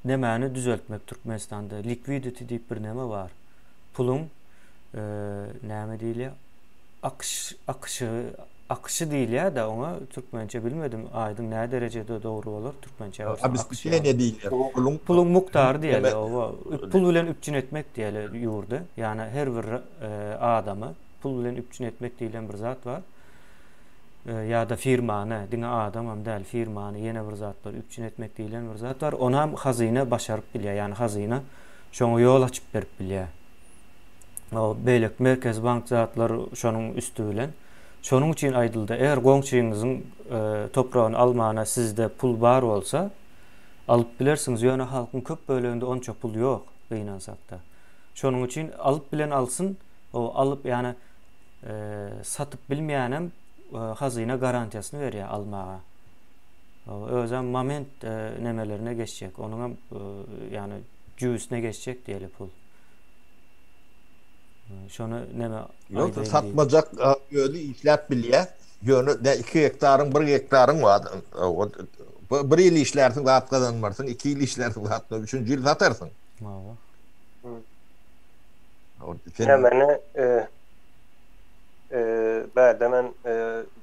nemäni düzeltmek Türkmenistanda. Liquidity diýip bir neme var. Pulun näme diýilýär? Akışı diýil ya da ona Türkmençe bilmedim. Aydın ne derecede doğru olur Türkmençe. Abis ne diýilýär? Pulun muktarı diýeli. Pul bilen üpçün etmek diýeli ýurdu. Yani her bir adamı pul bilen üpçün etmek diýilen bir zat var. Ya da firmany, diňe adam hem däl firmany ýene bir zat var. Üpçün etmek diýilen bir zat var. Ona hem hazyna başaryp bilýär. Yani hazyna şoňa ýol açyp berip bilýär. O beýlek Merkez Bank zatlar şonuň üstü bilen. Şonuň üçin aýdyldy. Eger goňçyňyzyň toprağını almana sizde pul bar bolsa, alyp bilersiňiz. Ýöne halkyň köp böleginde onça pul ýok beýnansakda. Şonuň üçin alyp bilen alsyn, o alyp ýani satyp bilmeýänem hazyna garantiýasyny berýär almaga. O özem moment nemelerine geçecek. Onuň ýani jüýüsine geçecek diýeli pul. Şonu neme ýok satmajak ýöli işläp bilýär. Ýöne 2 hektaryň 1 hektaryň bar. Bir ýyl işlersiň zat kazanmarsyň, 2 ýyl işlersiň zat, 3-nji ýyl satarsyň. Hemen bäde men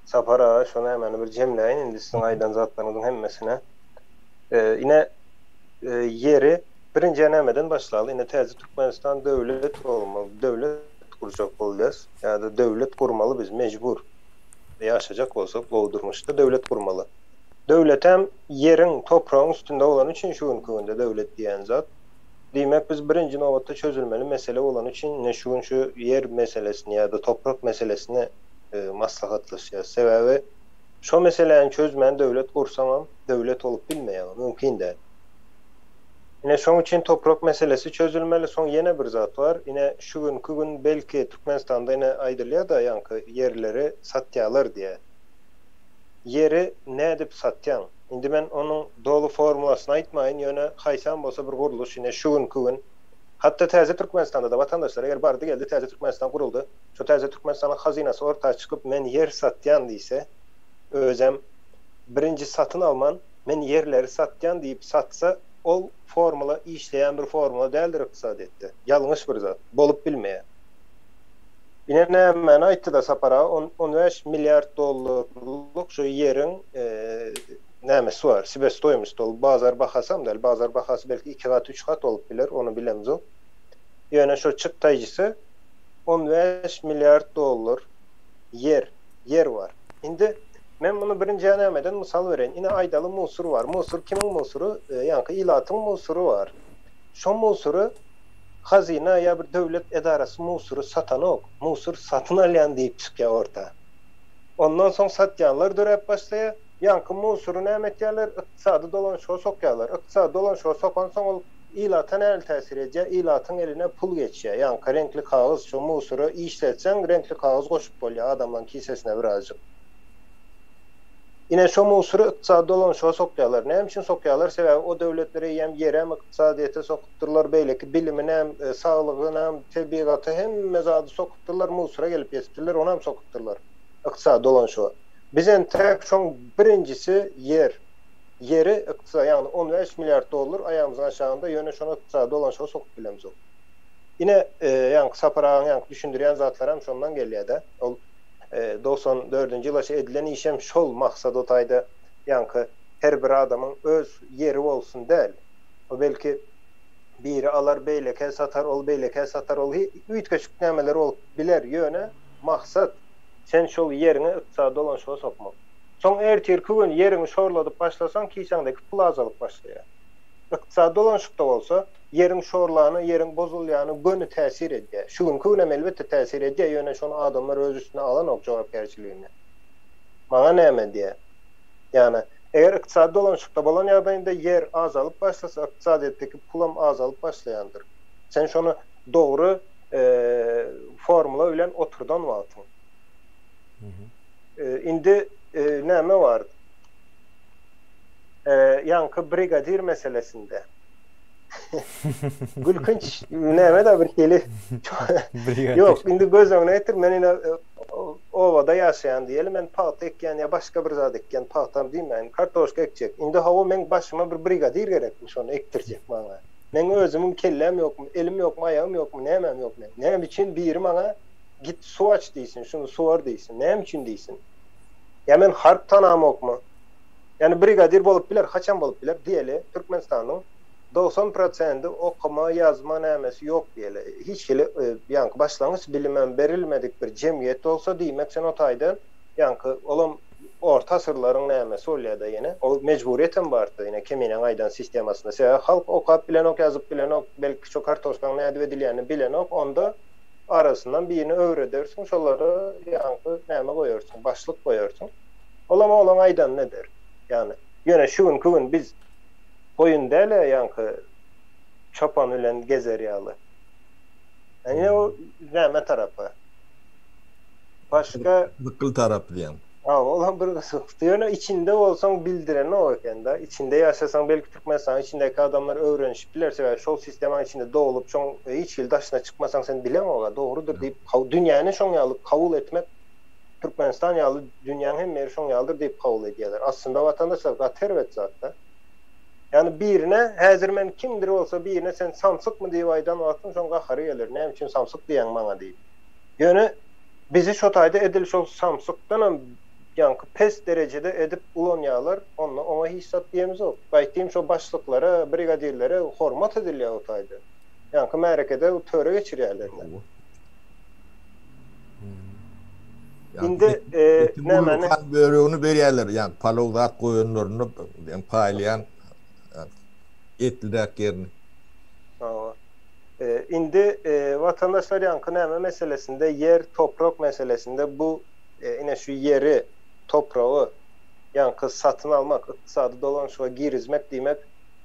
sapara şonu hemen bir jemläýin indi siziň aýdan zatlaryňyň hemmesine. Ine yeri birinci nämeden başlaly. Ine täze Türkmenistan döwlet bolmaly, döwlet kurjak bolýas. Ýa-da döwlet kurmaly biz mejbur. Ýaşajak bolsak, gowdurmuşda döwlet kurmaly. Döwlet hem yerin, toprağın üstünde olan üçin şu günde döwlet diýen zat. Diýmek biz birinji nowatda çözülmeli mesele olan üçin ne şu yer meselesini ýa-da toprak meselesini maslahatlaşýar. Sebäbi şo meseleni çözmän döwlet kursaňam döwlet olup bilmeýär, mümkin däl. Ine şoň üçin toprak meselesi çözülmeli. Soň ýene bir zat var. Ine şu gün belki Türkmenistanda ine aýdylýar da ýanky yerleri satýarlar diýe. Yeri ne edip satýan? Indi men onuň dolu formulasyny aýtmaýyn, ýöne haýsam bolsa bir guruluş ine şu gün hatta täze Türkmenistanda da vatandaşlar eger bardy geldi täze Türkmenistan guruldy. Şo täze Türkmenistanyň hazynasy ortağa çykyp men yer satýan diýse, özem birinji satyn alman men yerleri satýan diýip satsa, ol formula işleyen bir formula däldir ykdysadetde. Ýalňyş bir zat, bolup bilmeýär. Ine näme aýtdy da sapara 15 milyard dollarlyk şu yerin nämesi var. Sebestoýmyş dol bazar bahasam da bazar bahasy belki 2 gat 3 gat olup biler, onu bilemiz o. Ýöne şu çyktaýjysy 15 milyard dollar yer var. Indi men bunu birinji nämeden mysal bereň. Ine aýdaly musur var. Musur kimiň musuru? Ýanky ilatyň musuru var. Şo musuru hazyna ýa bir döwlet edarasy musuru satanok. Musur satyn alýan diýip çykýar orta. Ondan soň satýanlar dörep başlaýar. Ýanky musuru näme etýärler? Ykdysady dolanşyga sokýarlar. Ykdysady dolanşyga sokan soň ol ilata näme täsir edýär? Ilatyň eline pul geçýär. Ýanky renkli kagaz şo musuru işletsen renkli kagaz goşup bolýar adamlaryň kisesine birazjyk. Ine şo musuru ykdysady dolanşyga sokýarlar. Näme üçin sokýarlar? Sebäbi o döwletlere hem ýere hem ykdysadyýete sokupdyrlar, beýleki bilimi hem saglygyny hem tebigaty hemme zady sokupdyrlar, musura gelip ýetipdirler, ona hem sokupdyrlar. Ykdysady dolanşyga. Bizen tek şoň birincisi yer. Yeri ykdysady, ýani 15 milyard dollar aýamyzyň aşagynda ýöne şonu ykdysady dolanşyga sokup bilemiz o. Ine ýanky saparaň ýanky düşündirýän zatlar hem şondan gelýär-de. Ol 94-nji ýyla edilen işem şol maksat otaýda ýanky her bir adamyň öz yeri bolsun däl. O belki biri alar beýleke satar, ol beýleke satar, ol üýtgeçik nämeler bolup biler ýöne maksat sen şol yerini iqtisadi dolanışyga sokmak. Soň ertirki gün yerini şorladyp başlasan kiýsäňdeki pul azalyp başlaýar. İqtisadi dolanışykda bolsa yerin şorlany, yerin bozulýany göni täsir edýär. Şu günkü günem elbetde täsir edýär. Ýöne şonu adamlar öz üstüne alan ok jogapkärçiligini. Maňa näme diýär? Yani eğer iqtisadi dolanışykda bolan ýagdaýynda yer azalyp başlasa, iqtisadiýetdeki pulam azalyp başlaýandyr. Sen şonu dogry formula bilen oturdan wagtyň. Indi näme bar? Yankı brigadir meselesinde. Gülkünç näme da bir hili. Yok, indi göz öňüne getir, men ine ovada ýaşaýan diýelim, men paýta ekýän ýa başga bir zat ekýän paýtam diýmän, kartoşka ekjek. Indi hawa men başyma bir brigadir gerekmiş, onu ektirjek maňa. Men özümün kellem ýokmy, elim ýokmy, aýagym ýokmy, nämem ýok men. Näme üçin biri maňa git su aç diýsin, şunu suwar diýsin. Näme üçin diýsin? Ya men harp tanamokmy? Yani brigadir bolup biler, haçan bolup biler diýeli, Türkmenistanyň 90% okuma, yazma nämesi ýok diýeli. Hiç hili ýanky başlangyç bilimem berilmedik bir jemgyýet bolsa diýmek sen o taýdan ýanky olam orta asyrlaryň nämesi bolýar-da ýene. O mejburiýetem bardy ýene kemine aýdan sistemasyna. Sebäbi halk okap bilen ok, ýazyp bilen ok, belki çok kartoşkaň näde edilýäni bilen ok, onda arasından birini öwredersiň, şolary ýanky näme goýarsyň, başlyk goýarsyň. Olama olan aýdan ne der? Yani ýöne şu gün biz boyun däle ýanky çopan bilen gezer ýaly. Yani o näme tarapy? Başka Bıkıl tarapy diýen. Olan bir gysykdy. Ýöne içinde bolsaň bildiren o ekende. İçinde ýaşasaň belki Türkmenistan içindeki adamlar öwrenişip bilerse we şol sistemaň içinde dolup şoň hiç ýyl daşyna çykmasaň sen bilen ola dogrudur diýip dünýäni şoň ýaly kabul etmek Türkmenistan ýaly dünýäniň hem meri şoň ýalydyr diýip kabul edýärler. Aslında watandaşlar gaterwet zatda. Yani birine häzir men kimdir bolsa birine sen samsykmy diýip aýdan wagtyn şoň gahary gelir. Näme üçin samsyk diýen maňa diýip. Ýöne bizi şo taýda edil şol samsykdan ýanky pes derejede edip ulanýarlar. Ona hiç sat diýemiz ok. Aýtdym şo başlyklara, brigadirlere hormat edilýär o taýda. Ýanky märekede töre geçirýärler. Indi näme böreğini berýärler, ýani palowzat goýunlaryny paýlayan etlirak yerini. Indi vatandaşlar ýanky näme meselesinde, yer, toprak meselesinde bu ine şu yeri, toprağı ýanky satyn almak, iqtisady dolanışyga girizmek diýmek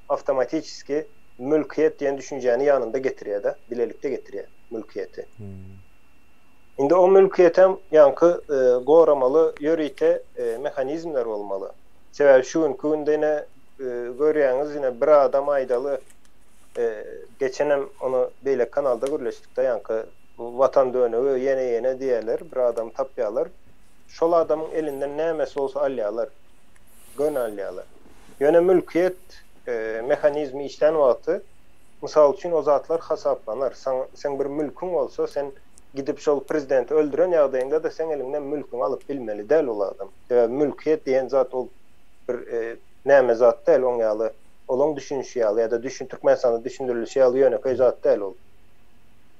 awtomatikski mülkiýet diýen düşünjäni ýanynda getirýär-de, bilelikde getirýär mülkiýeti. Indi o mülkiýetem ýanky goramaly ýörite mehanizmler bolmaly. Sebäbi şu günde ine görýäňiz ine bir adam aýdaly geçenem onu beýle kanalda görleşdik-de ýanky watan dönegi ýene diýerler, bir adam tapýarlar. Şol adamın elinden nämesi bolsa alýarlar, gön alýarlar. Ýöne mülkiýet mehanizmi işlän wagty, mysal üçin o zatlar hasaplanar. Sen bir mülkün bolsa, sen gidip şol prezidenti öldüren ýagdaýynda da sen elinden mülküni alyp bilmeli däl ol adam. Mülkiýet diýen zat ol bir näme zat däl, oň ýaly, olaň düşünşi ýaly ýa-da Türkmenistanda düşündirilişi ýaly ýöne zat däl ol.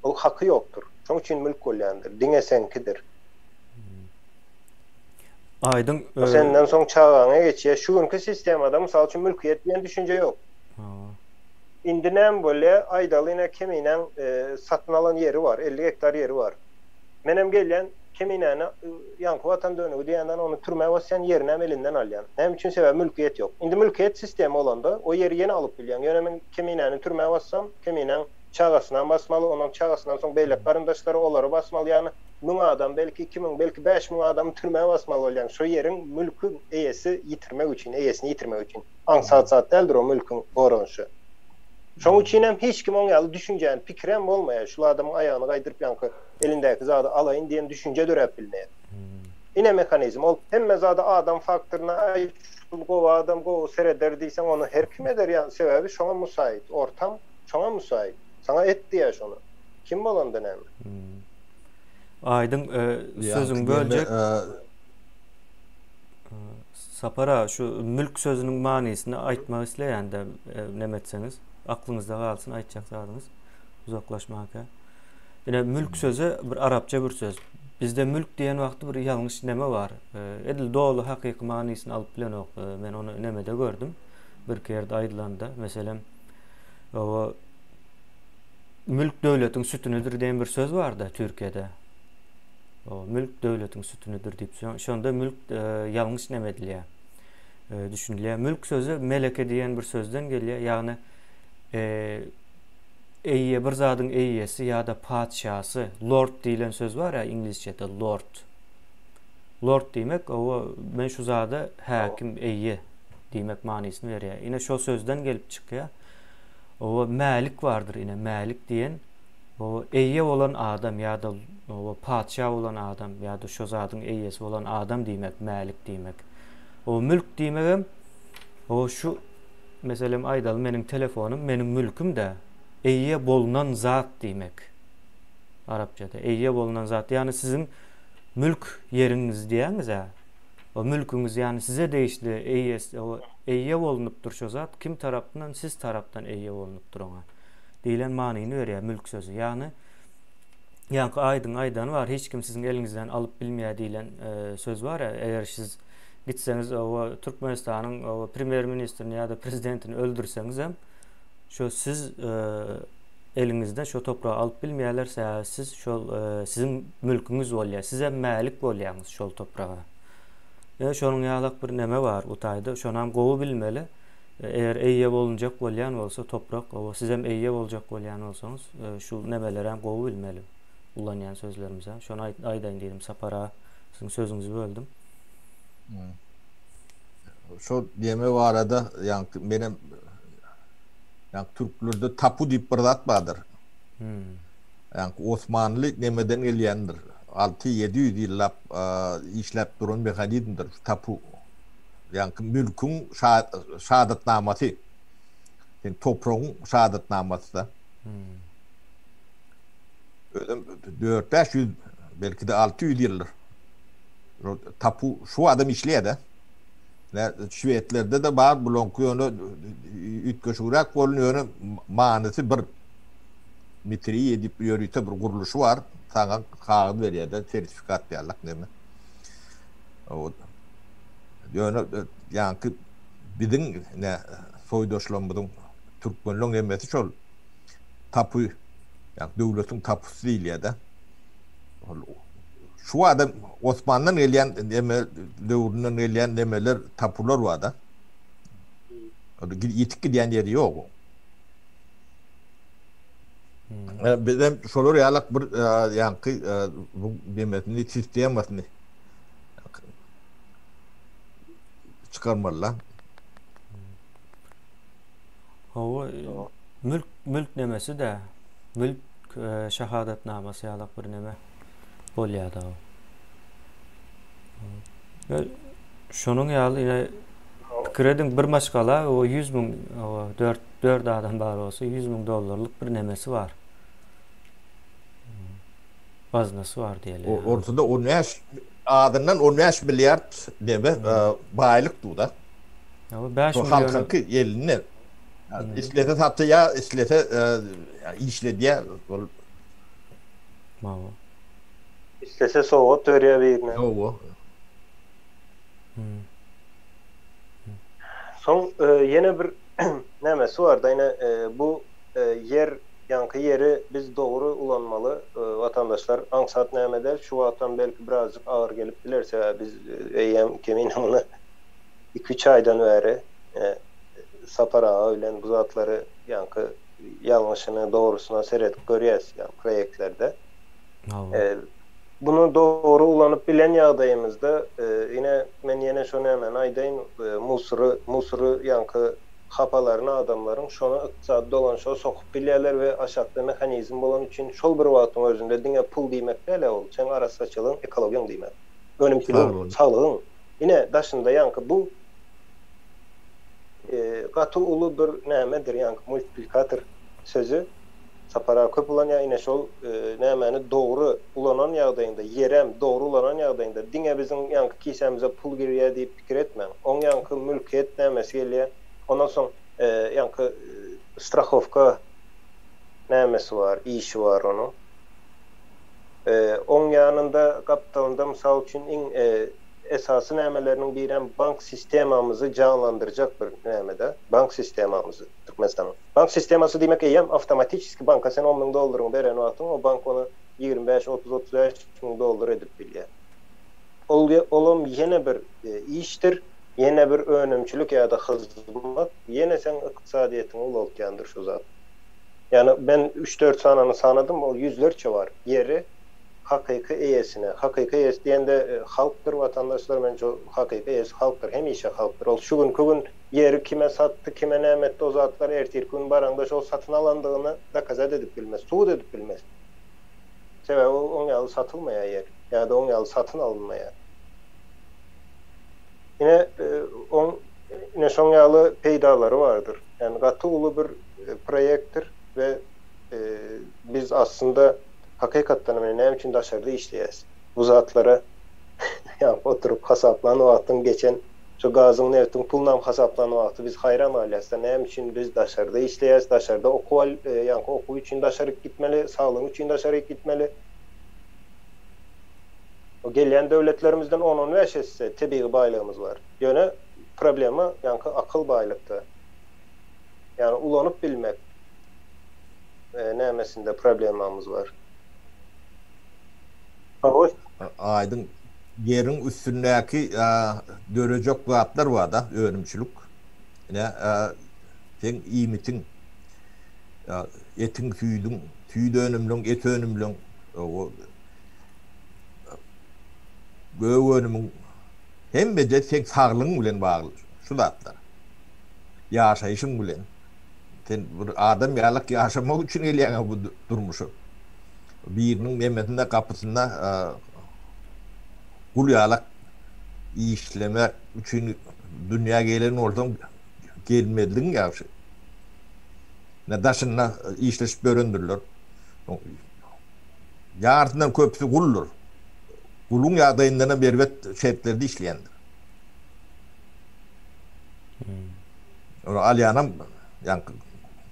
O haky ýokdur. Şoň üçin mülk bolýandyr. Diňe senkidir. Aydın senden soň çağaňa geçýär. Şu günkü sistemada mysal üçin mülkiýet diýen düşünje ýok. Indi näme bolýar? Aýdaly ine kemine satyn alan yeri var, 50 hektar yeri var. Menem gelýän keminäni ýanky watan dönegi diýenden onu türmäge basýan yerini hem elinden alýan. Näme üçin? Sebäbi mülkiýet ýok. Indi mülkiýet sistemi olanda o yeri ýene alyp bilýän. Ýöne men keminäni türmäge bassam, keminäň çağasyndan basmaly, onuň çağasyndan soň beýlek garyndaşlary olary basmaly. Ýani 1000 adam, belki 2000, belki 5000 adam türmäge basmaly bolýan. Şo yerin mülkü eýesi ýitirmek üçin, eýesini ýitirmek üçin. Aňsat däldir o mülkün goranyşy. Şoň üçin hem hiç kim oň ýaly düşünjän, pikirem bolmaýar. Şu adamyň aýagyny gaýdyryp ýanky elindäki zady alaýyn diýen düşünje dörep bilmeýär. Ine mehanizm ol hemme zady adam faktoryna aýt, gowa adam gowa sereder diýsen onu her kim eder ýa sebäbi şoňa musaýit, ortam şoňa musaýit. Sana et diýär şonu. Kim bolanda näme? Aydın sözün böljek. Sapara şu mülk sözünün manysini aýtmak isleýände näme etseniz aklınızda kalsın, aýtjak zadynız uzaklaşmak. Ine mülk sözü bir Arapça bir söz. bizde mülk diyen wagtda bir ýalňyş neme var. Edil dolu hakyky manysyny alyp bilen men onu nemede gördüm. Bir kerde aýdylanda, meselem o mülk döwletiň sütünüdür diýen bir söz bardy Türkiýede. O mülk döwletiň sütünüdür diýip şonda mülk ýalňyş neme edilýär. Düşünilýär. Mülk sözü meleke diýen bir sözden gelýär. Ýagny eýye bir zadyň eýyesi ýa-da padşasy, lord diýilen söz var ya inglizçede lord. Lord diýmek o men şu zada häkim eýye diýmek manysyny berýär. Ine şo sözden gelip çykýar. O malik vardır ine malik diýen o eýye bolan adam ýa-da o padşa bolan adam ýa-da şo zadyň eýyesi bolan adam diýmek malik diýmek. O mülk diýmegem o şu meselem aýdal meniň telefonum meniň mülküm de eýye bolunan zat diýmek. Arapçada eýye bolunan zat ýani sizin mülk yeriniz diýäňiz ha. O mülküňiz ýani size değişdi eýyesi o eýye bolunypdyr şo zat kim tarapdan siz tarapdan eýye bolunypdyr oňa. Diýilen manyny berýär mülk sözü. Ýani aýdan var hiç kim sizin eliňizden alyp bilmeýär diýilen söz var ya eger siz gitseňiz o Türkmenistanyň o premier ministrini ýa-da prezidentini öldürseňiz hem şo siz eliňizde şo toprağı alyp bilmeýärlerse siz şol sizin mülküňiz bolýar. Size malik bolýaňyz şol toprağa. Şonuň ýalyk bir neme var utaýda. Şonam gowy bilmeli. Eger eýye bolunjak bolýan bolsa toprak, o siz hem eýye boljak bolýan bolsaňyz şu nemeleri hem gowy bilmeli. Ulanýan sözlerimize. Şonu aýdaýyn diýdim sapara. Sizin sözüňizi böldüm. Şo deme barada ýa benim ýa türklerde tapu diýip bir zat bardyr. Ýa Osmanly nemeden gelýändir. 600-700 ýyllap işläp duran bir hadidindir tapu. Ýa mülküň şahatnamasy. Sen topragyň şahatnamasy da. 400 belki de 600 ýyllar. Tapu şu adam işleýär. Şwetlerde de bar bulonky ýöne ütköşürak bolýar manysy bir metri edip ýörüte bir guruluşy var. Saňa kağıt berýär, sertifikat diýerler näme. O ýöne ýa-ni biziň ne soýdaşlarymyzyň türkmenliň emesi şol tapu ýa döwletiň tapusy diýilýär da. Şu adam Osmanlı'nın gelýän döwründen gelýän nemeler tapular var da. Ýetip gidýän ýeri ýok. Bizim şolar ýalyk bir ýanky bu demetini sistemasyny çıkarmalar. O mülk nemesi de mülk şahadatnamasy ýalyk bir neme bolýar da. Şonuň ýaly ýa krediň bir maşgala o 100.000 o 4 adam bar bolsa $100.000 bir nemesi var. Baznasy var diýerler. Ortada 15 adından 15 milyard deme baýlyk duda. Ya 5 milyon halkynky ýeline islete satdy ya islete işlediýär. Mawa. İstese soğuk töreye birine. Owo. Son yine bir nemesi var da yine bu yer yankı yeri biz doğru ulanmalı vatandaşlar angsat nemeder şu vatan belki birazcık ağır gelip bilirse biz eyyem keminamını 2-3 aydan beri sapara öyle bu zatları yankı yanlışını doğrusuna seyredip görüyoruz yani projelerde. Bunu doğru ulanıp bilen ýagdaýymyzda yine men yine şonu hemen aýdaýyn Musuru yankı hapalaryna adamlaryň şonu ykdysady dolanşa sokup bilýärler we aşakda mehanizm bolan üçin şol bir wagtyň özünde diňe pul diýmek däle ol sen arasaçylygyň ekologiýaň diýmek önümçiligiň saglygyň yine daşynda yankı bu gaty uly bir nämedir yankı multiplikator sözü sapara köp ulan ya ine şol nämeni doğru ulanan ýagdaýynda yerem doğru ulanan ýagdaýynda diňe biziň ýanky kisemize pul girýär diýip pikir etmeň. Oň ýanky mülkiýet nämesi gelýär. Ondan soň ýanky strahowka nämesi var, işi var onu. On yanında kapitalında misal üçün esası nämelerinin birem bank sistemamızı canlandıracak bir nämede. Bank sistemamızı Türkmenistan'ın. Bank sisteması demek eýem avtomatik banka sen 10 000 dollaryny beren wagtyň o bank onu 25 30 35 000 dollar edip bilýär. Olum yine bir iştir, yine bir önümçülük ya da hızmat, yine sen iktisadiyetin ulaltyandır şu zat. Yani ben 3-4 sananı sanadım, o yüzlerce var. Yeri hakiki eyesine. Hakiki eyes diyende halktır, vatandaşlar bence hakiki eyes halktır, hem işe halktır. Ol şu gün yeri kime sattı, kime nemetti o zatlar ertir gün barandaş o satın alandığını da kazat edip bilmez, suud edip bilmez. Sebebi on yalı satılmaya yer, ya da on yalı satın alınmaya. Yine son yalı peydaları vardır. Yani katı ulu bir proyekttir ve biz aslında hakikaten ne için dışarıda işleyiz. Bu zatlara yani oturup hesaplanı vaktın geçen şu gazın neftin pulundan hesaplanı vaktı biz hayran ailesi ne için biz dışarıda işleyiz, dışarıda yani oku için dışarı gitmeli, sağlığın için dışarı gitmeli. O gelen devletlerimizden 10-15 ise tabii baylığımız var. Yöne problemi yani akıl baylıkta. Yani ulanıp bilmek nemesinde problemimiz var. Aydın yerin üstündeki dörecek vaatlar var da önümçülük. Ne sen iyi mitin etin tüydün önümlün et önümlün o önümün hem de sen sağlığın bilen bağlı şu zatlar. Yaşayışın bilen. Sen bir adam yalık yaşamak için eleyen bu durmuşu. Birinin memesinde kapısında kul yalık işlemek için dünya gelen oradan gelmedin ya. Ne daşınla işleşip göründürler. Yarısından köpüsü kuldur. Kulun yağdayından bervet şertlerde işleyendir. Onu alyanam yani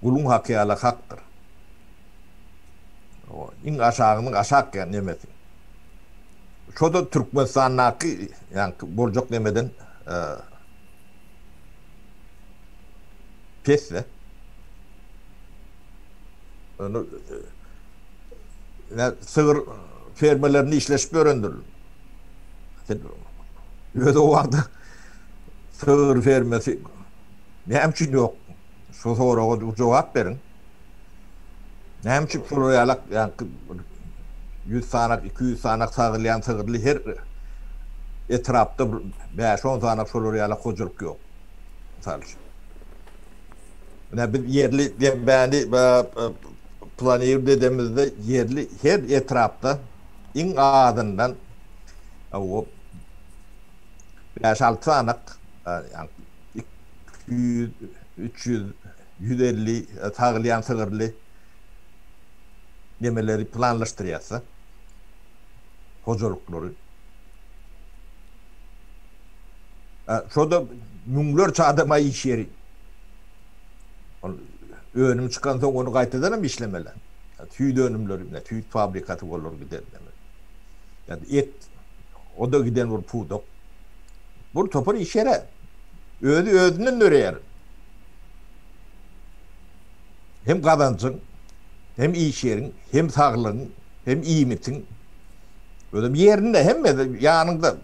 kulun hakkı yalık haktır. İn aşağının aşağı yani nemesin. Şu da Türkmenistan'ın hakkı yani borcuk demeden pesle. Onu sığır fermelerini işleşip öğrendirir. Öyle o anda sığır fermesi ne için yok? Şu soruya cevap verin. Ne için soruya yani 100 sanak, 200 sanak sağlayan sığırlı her etrafta 5-10 sanak soruya koculuk yok. Sadece. Ne bir yerli beni planör dediğimizde yerli her etrafta in adından o 5-6 sanak yani 200, 300, 150 sağlayan sığırlı nemeleri planlaştırıyorsa hocalıkları. Şurada münglerce adama iş yeri. Önüm çıkan sonra onu kayıtadan mı işlemeler? Tüy dönümleri, tüy fabrikatı olur gider. Yani et, o da giden bir pudok. Bu topur iş yere. Ödünün öreyer. Hem kazancın, hem iş yerin, hem sağlığın, hem iyi mitin. Öyle yerinde hem de yanında.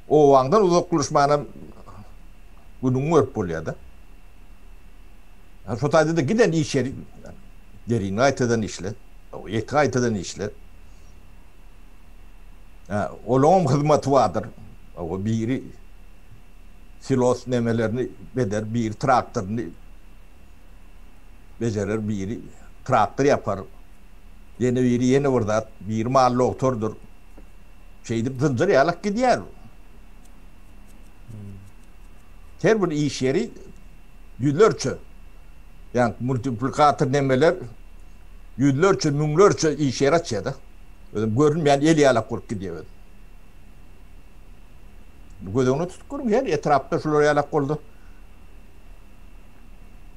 O vaandan uzaklaşmanın günün örp oluyor da. Sotayda da giden iş yeri, derin aytadan işler, et aytadan işler. Olağım hizmeti vardır. O biri silos nemelerini beder, bir traktörünü becerir, biri traktör yapar. Yeni burada bir mahalle otordur. Şeydi zıncır yalak gidiyor. Her bir iş yeri yüzlerce yani multiplikatör nemeler yüzlerce, münlerce iş yeri açıyor da. Görünmeyen el yalak kurup gidiyor. Gözünü tutkurum her etrafta şuraya yalak oldu.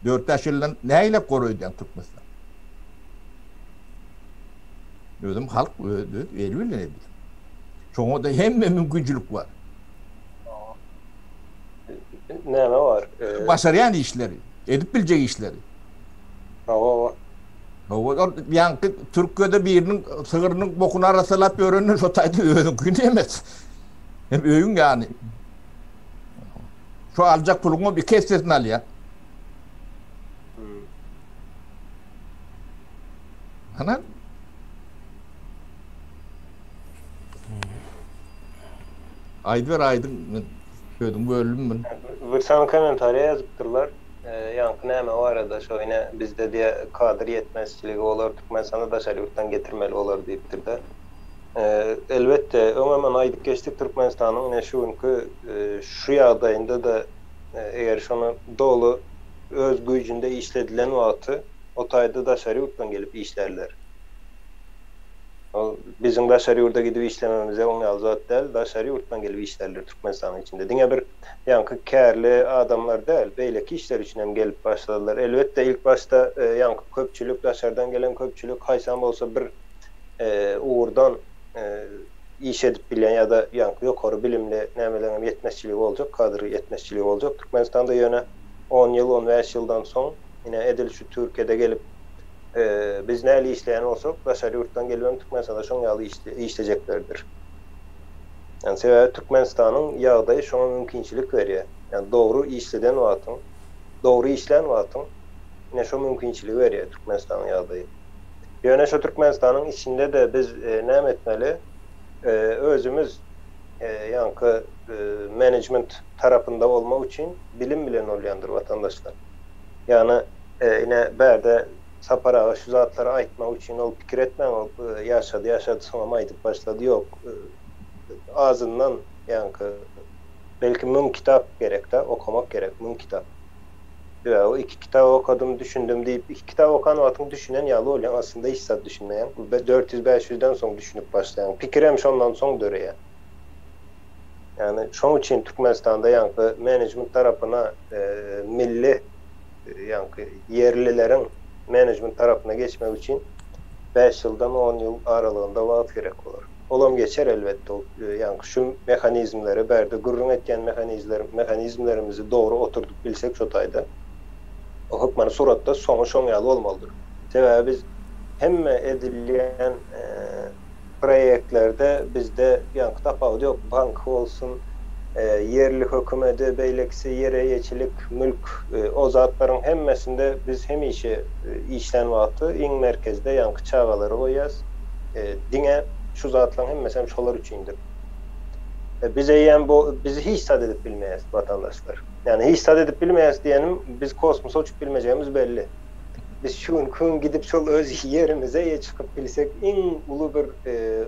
4 yıldan neyle koruyacaksın Türkmenistan? Özüm halk elbette. Çoğu da hem mümkünçülük var. Näme var? Başarayan işleri, edip bilecek işleri. Hawa. Yankı Türkiye'de birinin sığırının bokunu arasalap öğrenir, o taydı özün kuyunu emez. Hem öğün yani. Şu alacak pulunu bir kestirsin al ya. Hanan? Aydır söyledim bu ölüm mü? Vırsan komentariya yazıptırlar. Yankı näme var da şöyle bizde diye kadir yetmezçiligi olur, Türkmenistan'da da şeriattan getirmeli olur deyiptir de. Elbette öňemen aýdyp geçtik Türkmenistanyň ne şuňky şu ýagdaýynda da eger şonu dolu öz güýjünde işledilen wagty o taýda da şeriatdan gelip işlerler. Bizim daşary ýurda gidip işlememize oňal zat däl, daşary ýurtdan gelip işlerler Türkmenistanyň içinde. Diňe bir ýanky kärli adamlar däl, beýleki işler üçin hem gelip başladylar. Elbette ilk başta ýanky köpçülük, daşardan gelen köpçülük haýsam bolsa bir uğurdan iş edip bilen ya da ýanky ýokary bilimli nämelerem yetmezçiligi boljak, kadry yetmezçiligi boljak. Türkmenistanda ýöne 10 ýyl, 15 ýyldan soň ine edil şu Türkiýede gelip biz näli işleyen olsak, daşary ýurtdan gelip Türkmenistanda şoň ýaly işlejeklerdir. Yani sebäbi Türkmenistanyň ýagdaýy şoňa mümkinçilik berýär. Yani dogry işleden wagtyň, dogry işlen wagtyň ine şo mümkinçiligi berýär Türkmenistanyň ýagdaýy. Ýöne şo Türkmenistanyň içinde de biz näme etmeli? Özümüz ýanky management tarapynda bolmak üçin bilim bilen bolýandyr watandaşlar. Yani ine berde sapara şu zatları aýtmak üçin ol pikir etmän, ýaşady soňra aýdyp başlady ýok. Ağzından ýanky belki müm kitap gerek de okumak gerek, müm kitap. Ya o iki kitap okudum, düşündüm diýip iki kitap okan wagtyň düşünen ýaly bolýan, aslında hiç zat düşünmeýän. 400-500'den soň düşünüp başlayan. Pikir hem şondan soň döreýär. Yani şoň üçin Türkmenistanda ýanky management tarapyna milli ýanky yerlileriň management tarapyna geçmek için 5 ýyldan 10 ýyl aralygynda wagt gerek bolar. Olam geçer elbette. Yani şu mekanizmleri berde gurrun etken mekanizmlerimizi doğru oturtup bilsek şu taýda o hukmany suratda soňy şoň ýaly bolmalydyr. Sebäbi biz hemme edilýän proýektlerde bizde ýanky tapagy ýok. Bank bolsun, yerli hökümeti, beýlekisi, ýere ýeçilik, mülk, o zatlaryň hemmesinde biz hemişe işlen wagty iň merkezde ýanky çağalary goýýas. Diňe şu zatlaryň hemmesi hem şolar üçindir. Bize bizi hiç sad edip bilmeýäs vatandaşlar. Yani hiç sad edip bilmeýäs diýenim, biz kosmosa uçup bilmejegimiz belli. Biz şu gün gidip şol öz yerimize çıkıp bilsek iň ulu bir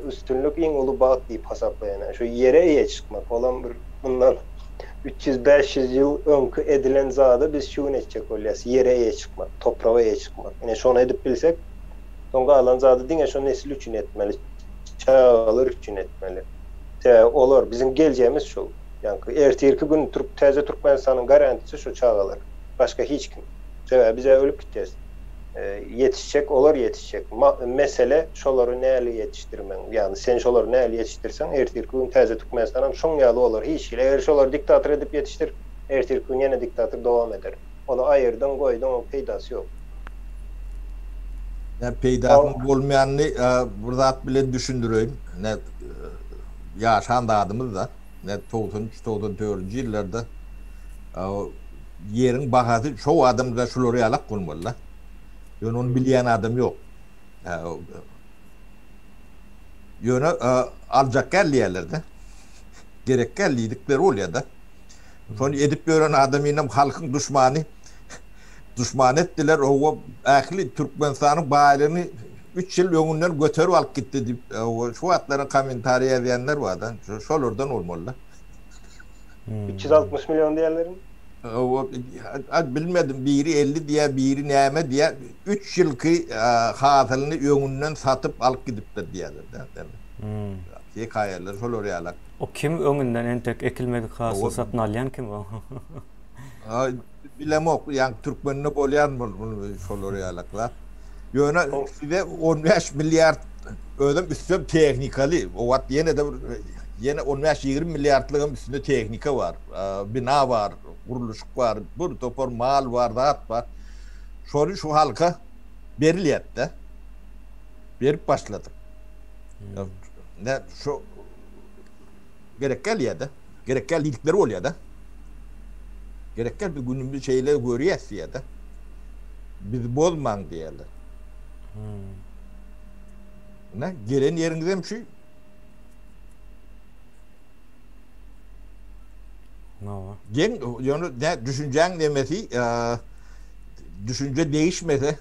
üstünlük, iň ulu baat diýip hasaplaýan. Şu yere çıkmak olan bir bundan 300-500 ýyl öňkü edilen zady biz şu gün etjek bolýas. Yere çıkmak, toprağa çıkmak. Ine şonu edip bilsek, soňra alan zady diňe şo nesil üçin etmeli. Çağalar üçün etmeli. Olur. Bizim geleceğimiz şu. Yani ertirki gün täze Türkmenistanyň garantisi şu çağalar. Başka hiç kim. Bize ölüp gideceğiz. Yetişecek, olur yetişecek. Mesele şolary näli yetiştirmen. Yani sen şolary näli yetiştirsen ertirki gün täze Türkmenistanyň şoň ýaly olur. Hiç kim. Eger şolary diktator edip yetiştir, ertirki gün ýene diktator dowam eder. Onu aýyrdan goýdun, o peýdasy ýok. Ya peýdasy bolmaýany bir zat bilen düşündireyim. Ne yaşandadymyz da, ne 93-94 ýyllarda yerin bahasy şo adamda şolary ýalak bolmaly. Ýöne onu bilýän adam ýok. Ýöne aljak gelýärler-de. Gerek gelýdikleri bolýar da. Şonu edip gören adamyny halkyň düşman etdiler. O ähli Türkmenistanyň baýlygyny 3 ýyl öňünden göterip alyp gitdi diýip şu atlaryň kommentariýa diýenler bardan. Şolardan bolmaly. 360 milyon diýerlerin. Bilmedim, biri 50 diýär, biri näme diýär. 3 ýylky hasylyny öňünden satyp alyp gidipdir diýerler. Hikaýeler şolary ýalak. O kim öňünden entek ekilmedik hasy satyn alýan kim o? Bilemok, yani Türkmenine bolýan şolary ýalaklar. Ýöne size 15 milyar ödüm üstüm teknikali. O vat yine de yine 15-20 milyarlığın üstünde teknika var. Bina var, kuruluşuk var, bir topor mal var, dağıt var. Şonu şu halka beriliyette. Berip başladı. Ne şu gerekkel ya da gerekkel ilikleri oluyor da. Gerekkel bir günün bir şeyler görüyoruz ya da. Biz bozman diyorlar. Ne? Gelen yerinizde bir şey. No. Gen, yani ne düşüncen demesi, düşünce değişmese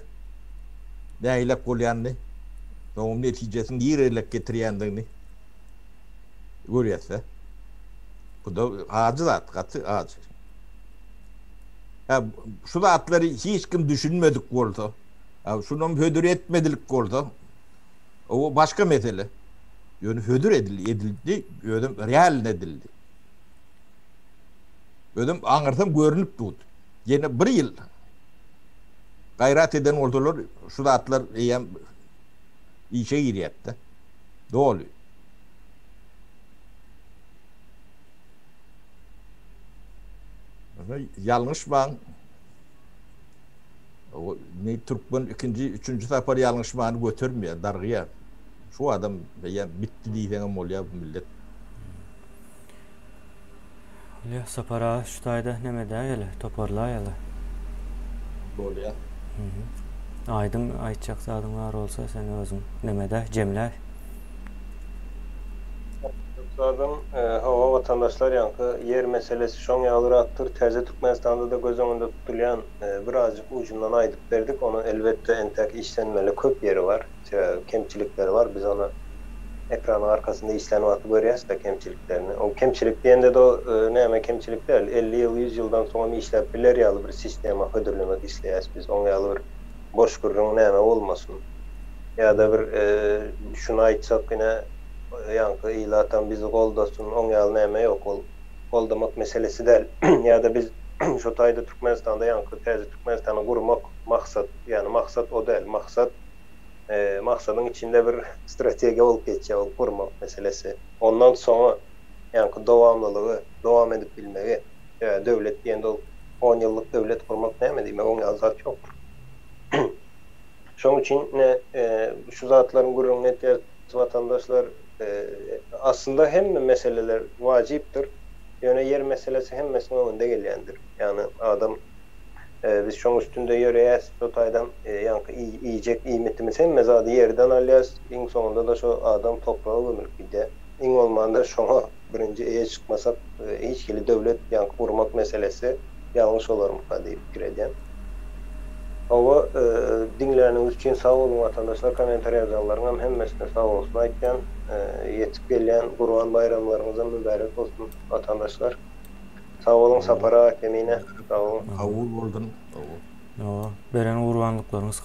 ne ile kolyanlı, onun neticesini yere getiriyendiğini görüyorsa. Bu da ağacı da katı ağacı. Ya, şu da atları hiç kim düşünmedik oldu. Ya, şunun hödür etmedilik oldu. O başka mesele. Yani hödür edildi, real edildi. Ödüm anırtam görünüp durdu. Yine bir yıl gayret eden oldular, şu da atlar işe giriyetti. Doğru. Yanlış ben o ne Türkmen üçüncü safar yanlış bana götürmüyor dargıya. Şu adam ya bitti diyeceğim oluyor bu millet. Ya sapara şutayda nemede hele toparlayala. Doğru ya. Aydın aytacak zadın var olsa sen özün nemede Cemile. Zaten hava vatandaşlar yankı yer meselesi şon yağları attır. Terzi Türkmenistan'da da göz önünde tutulayan birazcık ucundan aydık verdik. Onu elbette entek işlenmeli köp yeri var. Kemçilikleri var. Biz onu ekranın arkasında işlenme atı görüyoruz da kemçiliklerini. O kemçilik diyende de o neyme kemçilikler 50 yıl 100 yıldan sonra işlep bilir yalı bir sisteme ödürlemek isteyiz biz. Onu yalı bir boş kurrun neyme olmasın. Ya da bir şuna aytsak yine yankı ilatan bizi goldasın, on yalı neyme yok ol. Goldamak meselesi değil. Ya da biz şu tayda Türkmenistan'da yankı terzi Türkmenistan'ı kurmak maksat. Yani maksat o değil. Maksadın içinde bir strateji olup geçeceği, olup kurmak meselesi. Ondan sonra yankı devamlılığı, devam edip bilmeyi, devlet diyende 10 yıllık devlet kurmak ne mi diyeyim, 10 yıl zaten yok. Şunun için şu zatların kurulun neticesi vatandaşlar aslında hem meseleler vaciptir, yani yer meselesi hem mesele önde geliyendir. Yani adam biz şunun üstünde yöreyiz, Sotay'dan yankı yiyecek iyimetimiz hem mezadı yerden alıyız, en sonunda da şu adam toprağı ömürlük bir de. En olmadan şuna birinci eye çıkmasak hiç geli devlet yankı vurmak meselesi yanlış olur mu deyip fikir edeyim. Ama dinleriniz için sağ olun vatandaşlar, komentar yazanların hem mesele sağ olsun aytken yetip gelen Kurban bayramlarınıza mübarek olsun vatandaşlar. Sağ olun sapara hakemine. Sağ olun. Kavul oldun. No, beren urvanlıklarınız